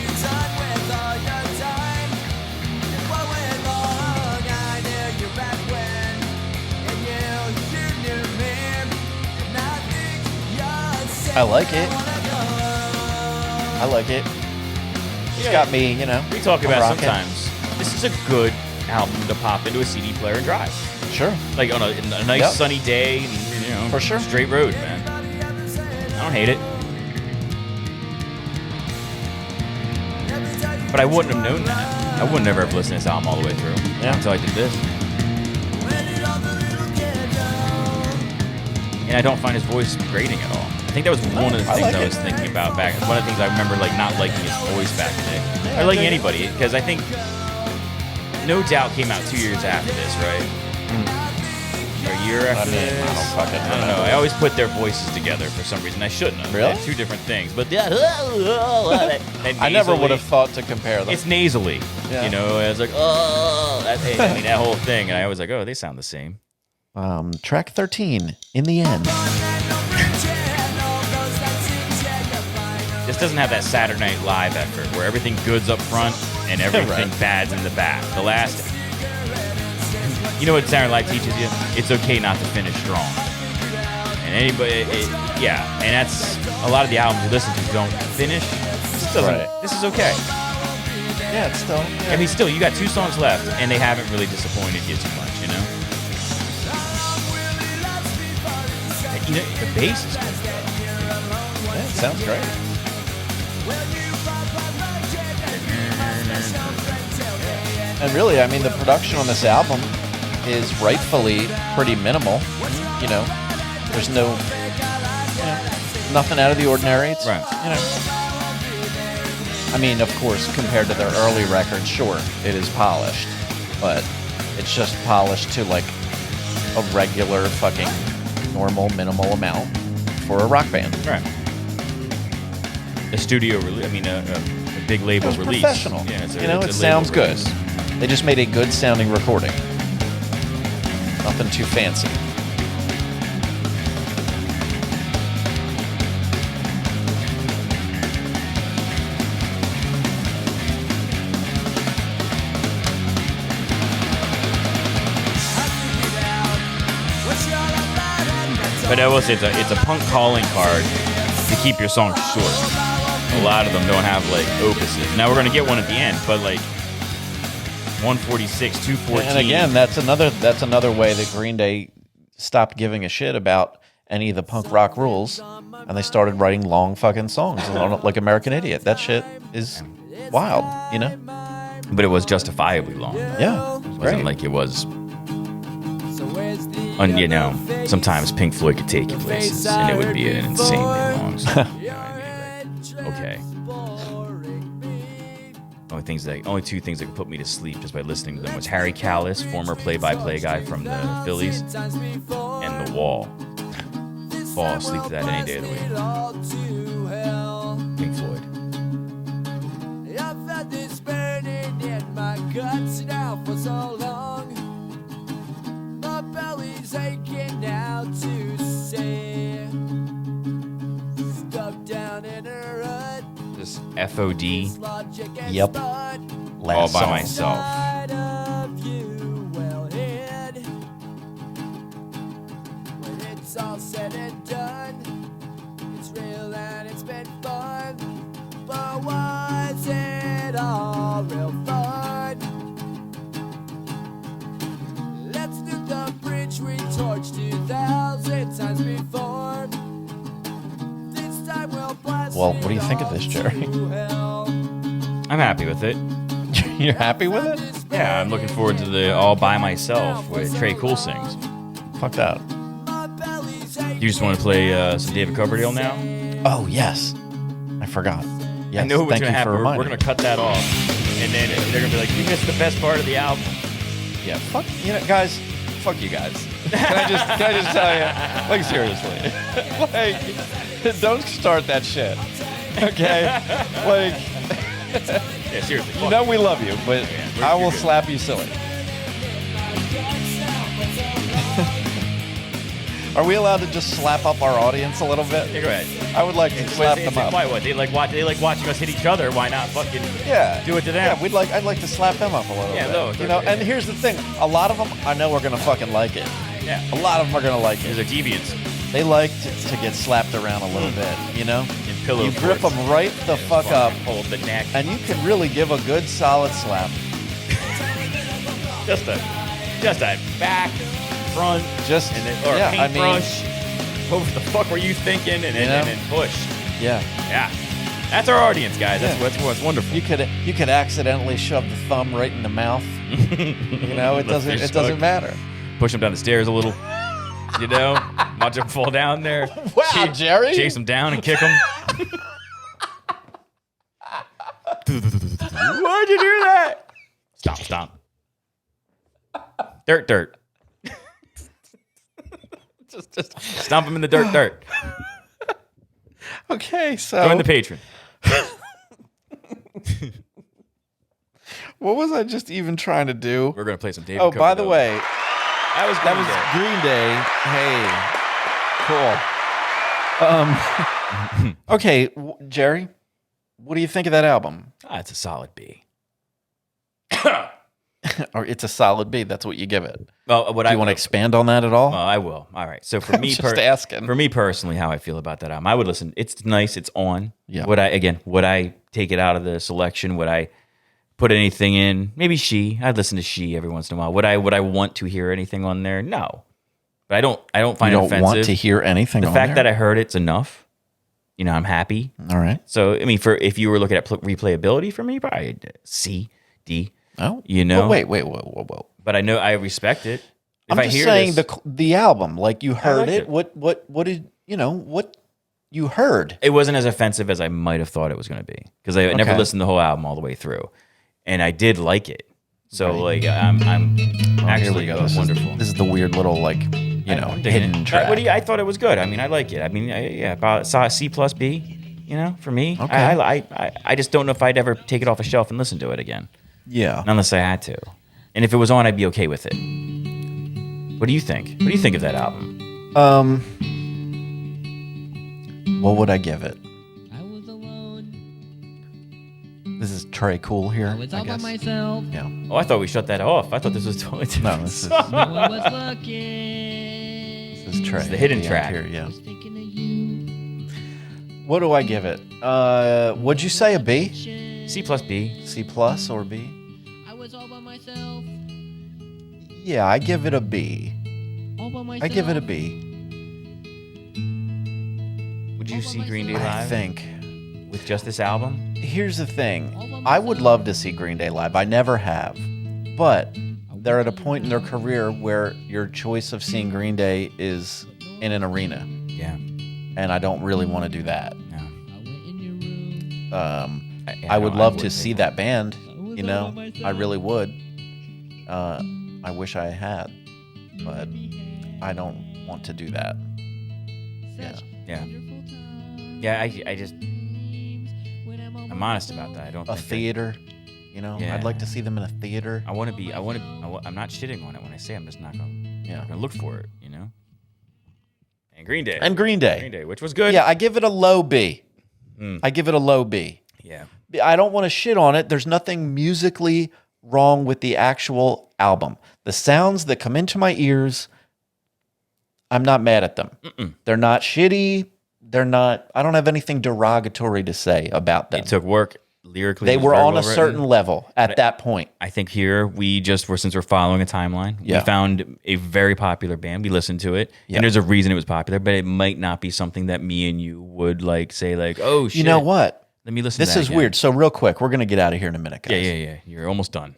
D: I like it. I like it. It's got me, you know.
E: We talk
D: I'm
E: about
D: rocking.
E: sometimes. This is a good album to pop into a CD player and drive.
D: Sure.
E: Like on a nice
D: Yep.
E: sunny day, and, you know,
D: For sure.
E: straight road, man. I don't hate it. But I wouldn't have known that. I would never have listened to this album all the way through until I did this. And I don't find his voice grating at all. I think that was one of the things I was thinking about back. One of the things I remember like not liking his voice back in the day. Or liking anybody, because I think No Doubt came out 2 years after this, right? Or a year after this?
D: I
E: don't know. I always put their voices together for some reason. I shouldn't have.
D: Really?
E: They're two different things. But that
D: I never would have thought to compare them.
E: It's nasally.
D: Yeah.
E: You know, it's like, oh, that whole thing. And I was like, oh, they sound the same.
D: Track 13, In the End.
E: This doesn't have that Saturday Night Live effort where everything good's up front and everything bad's in the back. The last, you know what Saturday Night Live teaches you? It's okay not to finish strong. And anybody, and that's a lot of the albums you listen to don't finish. This is okay.
D: Yeah, it's still.
E: I mean, still, you got 2 songs left, and they haven't really disappointed you too much, you know? And, you know, the bass is good.
D: Yeah, it sounds great. And really, I mean, the production on this album is rightfully pretty minimal. You know, there's nothing out of the ordinary. It's,
E: Right.
D: You know, I mean, of course, compared to their early records, sure, it is polished, but it's just polished to like a regular fucking normal minimal amount for a rock band.
E: Right. A studio release, I mean, a big label
D: It's
E: release.
D: professional.
E: Yeah, it's a,
D: you know,
E: it's
D: it
E: a
D: sounds
E: label
D: good.
E: release.
D: They just made a good sounding recording. Nothing too fancy.
E: But I will say it's a punk calling card to keep your songs short. A lot of them don't have like opuses. Now we're gonna get one at the end, but like 146, 214.
D: And again, that's another way that Green Day stopped giving a shit about any of the punk rock rules, and they started writing long fucking songs like American Idiot. That shit is wild, you know?
E: But it was justifiably long.
D: Yeah,
E: It wasn't
D: great.
E: like it was. You know, sometimes Pink Floyd could take you places, and it would be an insanely long song. You know what I mean? Like, okay. Only 2 things that could put me to sleep just by listening to them was Harry Callis, former play-by-play guy from the Phillies, and The Wall. Fall asleep to that any day of the week. Pink Floyd.
F: I've had this burning in my guts now for so long. My belly's aching now to say. Stuck down in a rut.
E: This FOD,
F: Logic and
D: Yep.
F: thought.
D: Last
E: all by
D: song.
E: myself.
F: Side of you well hid. When it's all said and done, it's real and it's been fun. But was it all real fun? Let's do the bridge we torched 2,000 times before. This time we'll blast.
D: Well, what do you think of this, Jerry?
E: I'm happy with it.
D: You're happy with it?
E: Yeah, I'm looking forward to the All By Myself where Trey Cool sings.
D: Fuck that.
E: You just want to play some David Coverdale now?
D: Oh, yes. I forgot. Yes,
E: I know what's
D: thank
E: going to
D: you for
E: happen. We're
D: reminding
E: going to cut that off. And then they're going to be like, you missed the best part of the album.
D: Yeah, fuck, you know, guys, fuck you guys. Can I just tell you, like, seriously, like, don't start that shit, okay? Like,
E: Yeah, seriously.
D: You know we love you, but
E: Yeah,
D: I will
E: you're good.
D: slap you silly. Are we allowed to just slap up our audience a little bit?
E: Yeah, go ahead.
D: I would like to slap them up.
E: Why? What? They like watching us hit each other. Why not fucking
D: Yeah.
E: do it to them?
D: Yeah, I'd like to slap them up a little
E: Yeah,
D: bit.
E: no,
D: You know,
E: okay.
D: and here's the thing. A lot of them, I know, are going to fucking like it.
E: Yeah.
D: A lot of them are going to like
E: These
D: it.
E: are deviants.
D: They like to get slapped around a little bit, you know?
E: In pillow
D: You grip
E: forts.
D: them right the fuck up,
E: Hold the neck.
D: and you can really give a good solid slap.
E: Just a back, front,
D: Just,
E: and then, or
D: yeah,
E: a
D: I mean,
E: paintbrush. What the fuck were you thinking? And then,
D: You know?
E: and then push.
D: yeah.
E: Yeah. That's our audience, guys. That's
D: Yeah.
E: what's wonderful.
D: You could accidentally shove the thumb right in the mouth. You know, it
E: The
D: doesn't
E: fish
D: doesn't
E: hook.
D: matter.
E: Push them down the stairs a little. You know, watch them fall down there.
D: Wow, Jerry.
E: Chase them down and kick them. Why'd you do that? Stop. Dirt. just stomp them in the dirt.
D: Okay, so
E: Join the patron.
D: what was I just even trying to do?
E: We're gonna play some David.
D: Oh, by the
E: Coverdale.
D: way,
E: that was
D: Green Day. Hey, cool. Okay, Jerry, what do you think of that album?
E: It's a solid B.
D: Or it's a solid B. That's what you give it.
E: Well, what
D: Do you want to expand on that at all?
E: Well, I will. All right. So for me,
D: Just asking.
E: For me personally, how I feel about that album, I would listen. It's nice. It's on.
D: Yeah.
E: Would I take it out of the selection? Would I put anything in? Maybe She. I'd listen to She every once in a while. Would I want to hear anything on there? No. But I don't find
D: You
E: it
D: don't
E: offensive.
D: want to hear anything
E: the
D: on
E: fact
D: there?
E: that I heard it's enough. You know, I'm happy.
D: All right.
E: So I mean, if you were looking at replayability for me, probably C, D.
D: Oh,
E: You know.
D: Well, wait, whoa.
E: But I know I respect it. If
D: I'm
E: I
D: just
E: hear
D: saying
E: this,
D: the album, like you heard
E: liked
D: it.
E: it.
D: What did what you heard?
E: it wasn't as offensive as I might have thought it was going to be because I never
D: Okay.
E: listened to the whole album all the way through, and I did like it. So
D: Right.
E: like I'm
D: Oh,
E: actually
D: here we go. This
E: wonderful.
D: Is the weird little like
E: I'm digging
D: hidden
E: it.
D: track.
E: I thought it was good. I mean, I like it. I mean, about C plus B. You know, for me,
D: Okay.
E: I just don't know if I'd ever take it off a shelf and listen to it again,
D: Yeah.
E: unless I had to. And if it was on, I'd be okay with it. What do you think? What do you think of that album?
D: What would I give it?
F: I was alone.
D: This is Trey Cool here.
F: I was all by
D: guess.
F: myself.
D: Yeah.
E: Oh, I thought we shut that off. I thought this was
D: No, this is
F: No one was looking.
D: this is Trey.
E: It's the hidden
D: at end
E: track.
D: Here, yeah.
F: I was thinking of you.
D: What do I give it? Would you say a B?
E: C plus B.
D: C plus or B?
F: I was all by myself.
D: Yeah, I give it a B.
F: All by myself.
D: I give it a B.
E: Would you see Green Day
D: I
E: live
D: think.
E: with just this album?
D: Here's the thing. I would love to see Green Day live. I never have. But they're at a point in their career where your choice of seeing Green Day is in an arena.
E: Yeah.
D: And I don't really want to do that.
E: No.
F: I went in your room.
D: I would
E: no,
D: love to
E: wouldn't
D: see
E: either.
D: that band.
F: was
D: You
F: all
D: know,
F: by myself.
D: I really would. I wish I had. But I don't want to do that. Yeah.
E: Yeah. Yeah, I just I'm honest about that. I don't
D: A
E: think
D: theater, you know?
E: Yeah.
D: I'd like to see them in a theater.
E: I'm not shitting on it when I say I'm just not gonna look for it, you know? And Green Day.
D: And Green Day.
E: Green Day, which was good.
D: Yeah, I give it a low B.
E: Mm.
D: I give it a low B.
E: Yeah.
D: I don't want to shit on it. There's nothing musically wrong with the actual album. The sounds that come into my ears, I'm not mad at them. They're not shitty. They're not, I don't have anything derogatory to say about them.
E: It took work lyrically.
D: They
E: it was
D: were
E: very
D: on
E: well
D: a
E: written.
D: certain level at that point.
E: I think here since we're following a timeline,
D: Yeah.
E: we found a very popular band. We listened to it,
D: Yeah.
E: and there's a reason it was popular, but it might not be something that me and you would say oh shit.
D: You know what?
E: Let me listen.
D: This
E: to that
D: is
E: again.
D: weird. So real quick, we're going to get out of here in a minute, guys.
E: Yeah. You're almost done.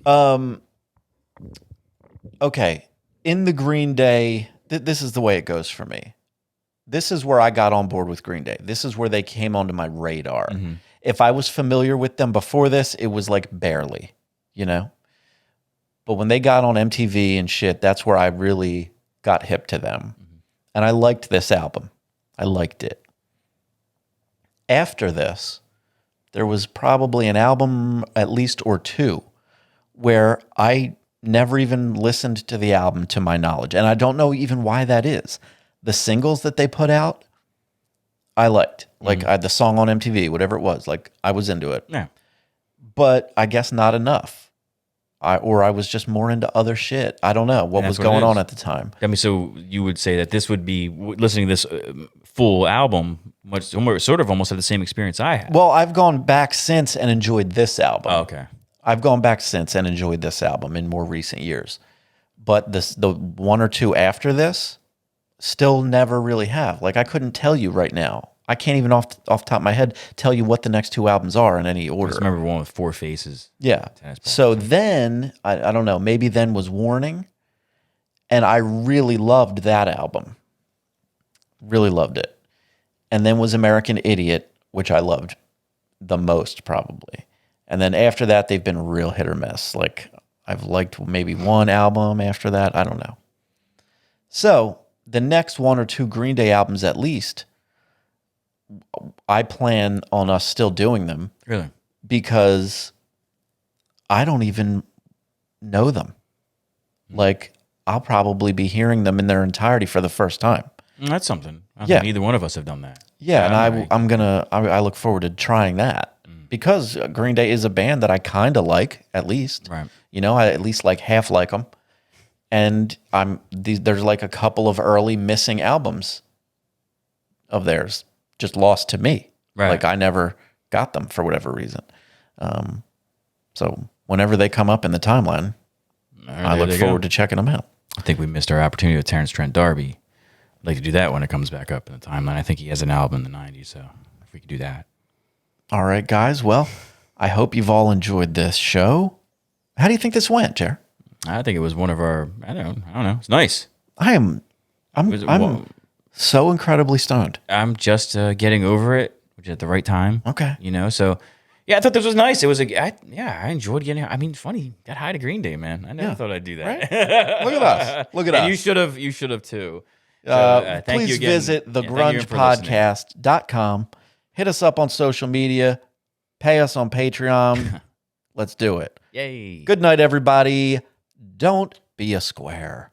D: Okay. In the Green Day, this is the way it goes for me. This is where I got on board with Green Day. This is where they came onto my radar.
E: Mm-hmm.
D: If I was familiar with them before this, it was like barely, you know? But when they got on MTV and shit, that's where I really got hip to them.
E: Mm-hmm.
D: And I liked this album. I liked it. After this, there was probably an album at least or two where I never even listened to the album to my knowledge. And I don't know even why that is. The singles that they put out, I liked. Like the song on MTV, whatever it was. Like I was into it.
E: Yeah.
D: But I guess not enough. I was just more into other shit. I don't know what was
E: what it
D: going on
E: is.
D: at the time.
E: I mean, so you would say that this would be listening to this full album, sort of almost had the same experience I had.
D: Well, I've gone back since and enjoyed this album.
E: Oh, okay.
D: I've gone back since and enjoyed this album in more recent years. But the one or two after this, still never really have. Like I couldn't tell you right now. I can't even off the top of my head tell you what the next two albums are in any
E: I
D: order.
E: just remember one with Four Faces.
D: Yeah.
E: Tennis ball.
D: So then, I don't know, maybe then was Warning. And I really loved that album. Really loved it. And then was American Idiot, which I loved the most probably. And then after that, they've been real hit or miss. Like I've liked maybe one album after that. I don't know. So the next one or two Green Day albums at least, I plan on us still doing them.
E: Really?
D: Because I don't even know them. Like I'll probably be hearing them in their entirety for the first time.
E: That's something. I don't
D: Yeah.
E: think neither one of us have done that.
D: Yeah, and
E: I'm
D: I look forward to trying that because Green Day is a band that I kind of like at least.
E: Right.
D: You know, I at least half like them, and there's like a couple of early missing albums of theirs just lost to me.
E: Right.
D: Like I never got them for whatever reason. So whenever they come up in the timeline, I look forward to checking them out.
E: I think we missed our opportunity with Terrence Trent D'Arby. I'd like to do that when it comes back up in the timeline. I think he has an album in the 90s, so if we could do that.
D: All right, guys. Well, I hope you've all enjoyed this show. How do you think this went, Jer?
E: I think it was one of our, I don't know. It's nice.
D: I'm so incredibly stoned.
E: I'm just getting over it, which is at the right time.
D: Okay.
E: You know, so yeah, I thought this was nice. It was I enjoyed getting. I mean, funny, got high to Green Day, man. I never thought I'd do that.
D: Right? Look at us. Look at
E: and
D: us.
E: You should have too. So, thank
D: Please
E: you again.
D: visit
E: Yeah, thank you for listening.
D: thegrungepodcast.com. Hit us up on social media. Pay us on Patreon. Let's do it.
E: Yay.
D: Good night, everybody. Don't be a square.